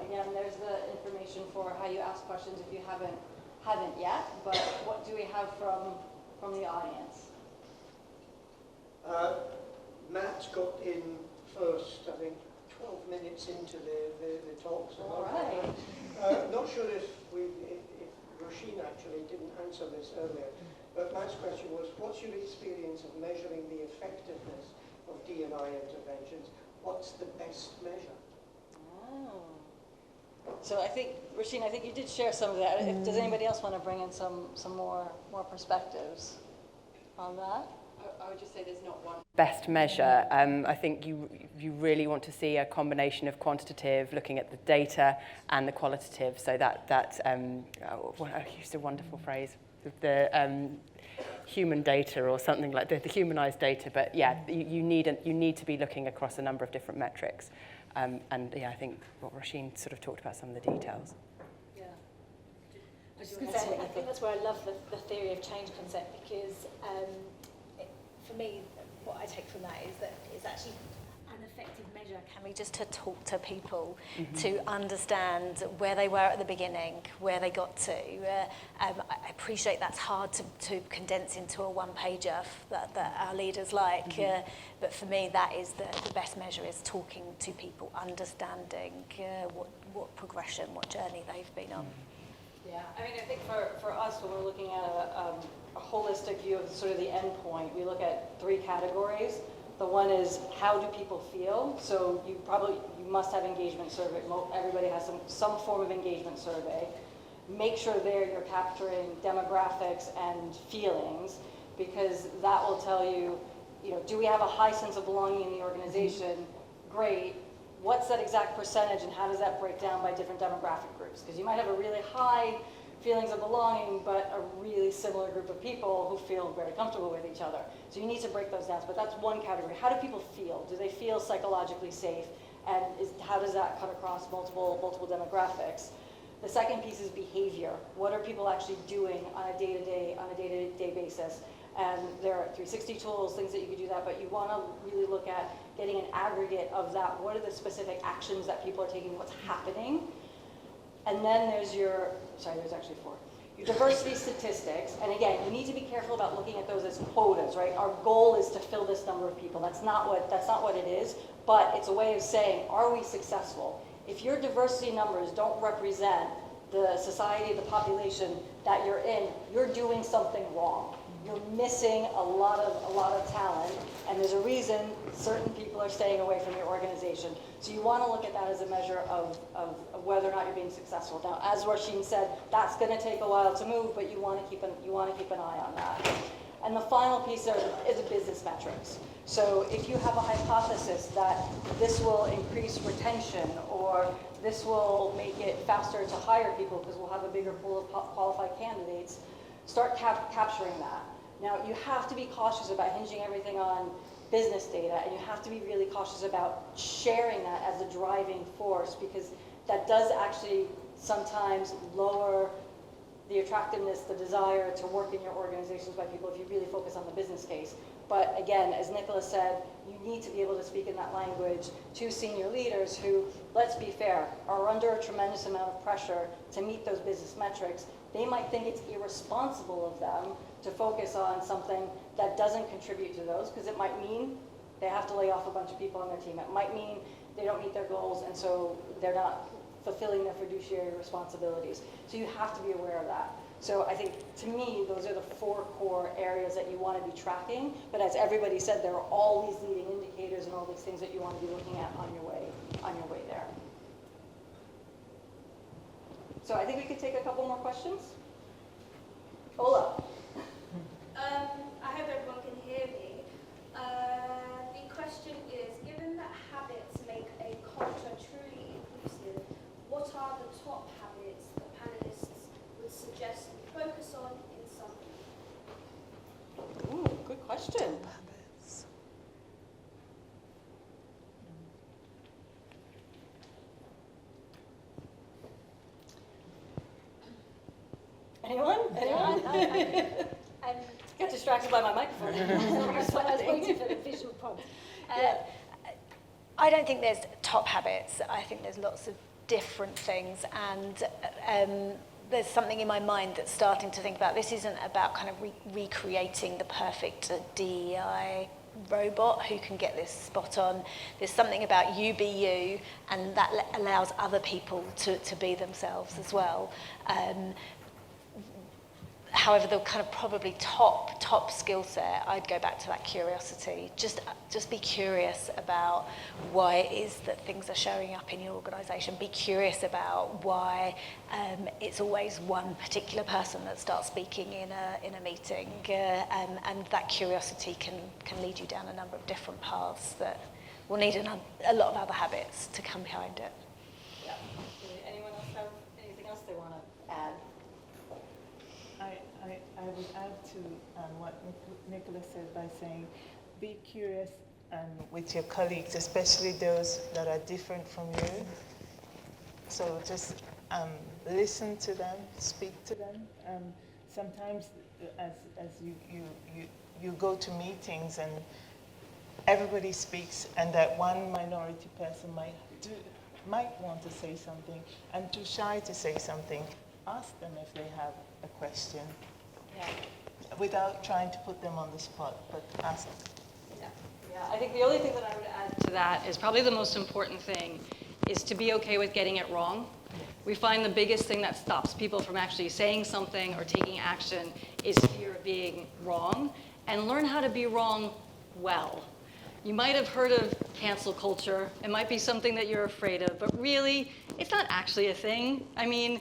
Speaker 3: Again, there's the information for how you ask questions if you haven't yet, but what do we have from the audience?
Speaker 1: Matt got in first, I think, 12 minutes into the talk. So
Speaker 3: all right.
Speaker 1: Not sure if Roisin actually didn't answer this earlier, but Matt's question was, what's your experience of measuring the effectiveness of D&I interventions? What's the best measure?
Speaker 3: So I think, Roisin, you did share some of that. Does anybody else want to bring in some more perspectives on that?
Speaker 5: I would just say there's not one best measure. I think you really want to see a combination of quantitative, looking at the data, and the qualitative. So I used a wonderful phrase, the human data or something like the humanized data. But yeah, you need to be looking across a number of different metrics. I think what Roisin sort of talked about some of the details.
Speaker 6: Yeah. I was just going to say, I think that's where I love the theory of change concept, because for me, what I take from that is that it's actually an effective measure. Can we just to talk to people to understand where they were at the beginning, where they got to. I appreciate that's hard to condense into a one-pager that our leaders like, but for me that is the best measure, is talking to people, understanding what progression, what journey they've been on.
Speaker 3: Yeah, I mean, I think for us, when we're looking at a holistic view of sort of the end point, we look at 3 categories. The one is, how do people feel? So you must have engagement survey. Everybody has some form of engagement survey. Make sure there you're capturing demographics and feelings, because that will tell you, do we have a high sense of belonging in the organization? Great. What's that exact percentage, and how does that break down by different demographic groups? Because you might have a really high feelings of belonging, but a really similar group of people who feel very comfortable with each other. So you need to break those down. But that's one category. How do people feel? Do they feel psychologically safe? And how does that cut across multiple demographics? The second piece is behavior. What are people actually doing on a day-to-day basis? And there are 360 tools, things that you can do that, but you want to really look at getting an aggregate of that. What are the specific actions that people are taking? What's happening? And then there's there's actually 4. Your diversity statistics, and again, you need to be careful about looking at those as quotas, right? Our goal is to fill this number of people. That's not what it is, but it's a way of saying, are we successful? If your diversity numbers don't represent the society, the population that you're in, you're doing something wrong. You're missing a lot of talent, and there's a reason certain people are staying away from your organization. So you want to look at that as a measure of whether or not you're being successful. Now, as Roisin said, that's going to take a while to move, but you want to keep an eye on that. And the final piece is business metrics. So if you have a hypothesis that this will increase retention, or this will make it faster to hire people because we'll have a bigger pool of qualified candidates, start capturing that. Now, you have to be cautious about hinging everything on business data, and you have to be really cautious about sharing that as a driving force, because that does actually sometimes lower the attractiveness, the desire to work in your organizations by people if you really focus on the business case. But again, as Nicholas said, you need to be able to speak in that language to senior leaders who, let's be fair, are under a tremendous amount of pressure to meet those business metrics. They might think it's irresponsible of them to focus on something that doesn't contribute to those, because it might mean they have to lay off a bunch of people on their team. It might mean they don't meet their goals, and so they're not fulfilling their fiduciary responsibilities. So you have to be aware of that. So I think, to me, those are the 4 core areas that you want to be tracking. But as everybody said, there are all these leading indicators and all these things that you want to be looking at on your way there. So I think we could take a couple more questions. Ola.
Speaker 8: I hope everyone can hear me. The question is, given that habits make a culture truly inclusive, what are the top habits that panelists would suggest we focus on in summary?
Speaker 3: Ooh, good question. Anyone? Got distracted by my microphone.
Speaker 6: I was waiting for the visual prompt. I don't think there's top habits. I think there's lots of different things, and there's something in my mind that's starting to think about, this isn't about kind of recreating the perfect DEI robot who can get this spot on. There's something about you be you, and that allows other people to be themselves as well. However, the kind of probably top skill set, I'd go back to that curiosity. Just be curious about why it is that things are showing up in your organisation. Be curious about why it's always one particular person that starts speaking in a meeting, and that curiosity can lead you down a number of different paths that will need a lot of other habits to come behind it.
Speaker 3: Yeah. Anyone else have anything else they want to add?
Speaker 7: I would add to what Nicholas said by saying, be curious with your colleagues, especially those that are different from you. So just listen to them, speak to them. Sometimes, as you go to meetings and everybody speaks, and that one minority person might want to say something, and too shy to say something, ask them if they have a question.
Speaker 3: Yeah.
Speaker 7: Without trying to put them on the spot, but ask them.
Speaker 3: Yeah, I think the only thing that I would add to that is probably the most important thing is to be okay with getting it wrong. We find the biggest thing that stops people from actually saying something or taking action is fear of being wrong, and learn how to be wrong well. You might have heard of cancel culture. It might be something that you're afraid of, but really, it's not actually a thing. I mean,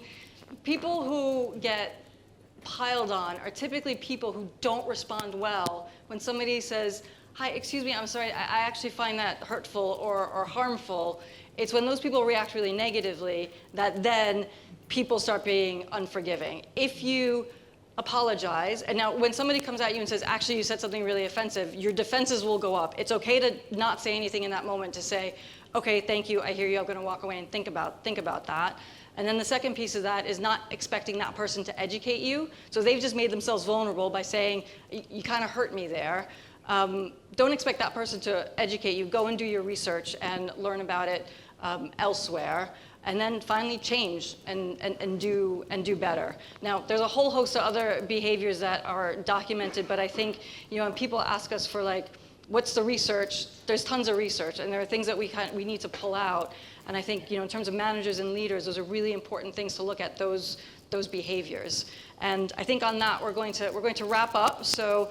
Speaker 3: people who get piled on are typically people who don't respond well when somebody says, hi, excuse me, I'm sorry, I actually find that hurtful or harmful. It's when those people react really negatively that then people start being unforgiving. If you apologize, and now when somebody comes at you and says, actually you said something really offensive, your defenses will go up. It's okay to not say anything in that moment, to say, okay, thank you, I hear you, I'm gonna walk away and think about that. And then the second piece of that is not expecting that person to educate you. So they've just made themselves vulnerable by saying, you kind of hurt me there. Don't expect that person to educate you. Go and do your research and learn about it elsewhere. And then finally change and do better. Now, there's a whole host of other behaviors that are documented, but I think, when people ask us for what's the research, there's tons of research, and there are things that we need to pull out. And I think, in terms of managers and leaders, those are really important things to look at, those behaviors. And I think on that, we're going to wrap up. So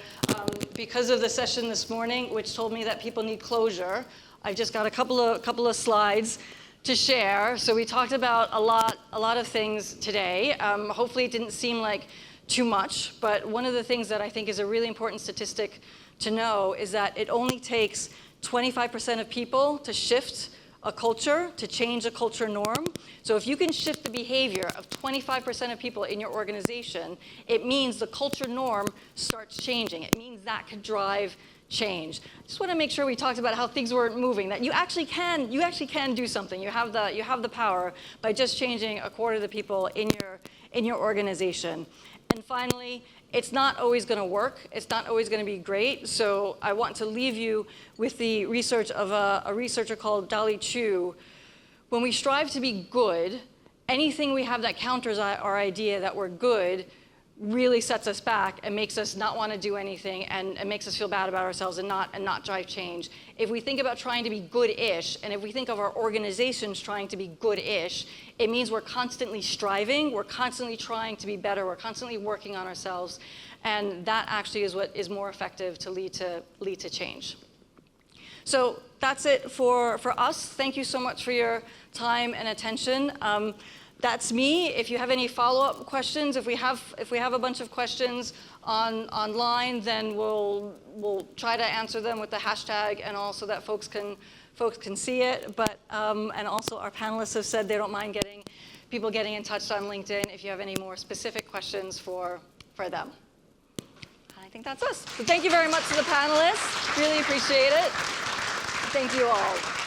Speaker 3: because of the session this morning, which told me that people need closure, I've just got a couple of slides to share. So we talked about a lot of things today. Hopefully it didn't seem like too much, but one of the things that I think is a really important statistic to know is that it only takes 25% of people to shift a culture, to change a culture norm. So if you can shift the behavior of 25% of people in your organization, it means the culture norm starts changing. It means that could drive change. Just want to make sure we talked about how things weren't moving, that you actually can do something. You have the power by just changing a quarter of the people in your organization. And finally, it's not always going to work. It's not always going to be great. So I want to leave you with the research of a researcher called Dali Chu. When we strive to be good, anything we have that counters our idea that we're good really sets us back and makes us not want to do anything and makes us feel bad about ourselves and not drive change. If we think about trying to be good-ish, and if we think of our organizations trying to be good-ish, it means we're constantly striving, we're constantly trying to be better, we're constantly working on ourselves, and that actually is what is more effective to lead to change. So that's it for us. Thank you so much for your time and attention. That's me. If you have any follow-up questions, if we have a bunch of questions online, then we'll try to answer them with the hashtag, and also that folks can see it. But and also our panelists have said they don't mind people getting in touch on LinkedIn if you have any more specific questions for them. I think that's us. So thank you very much to the panelists. Really appreciate it. Thank you all.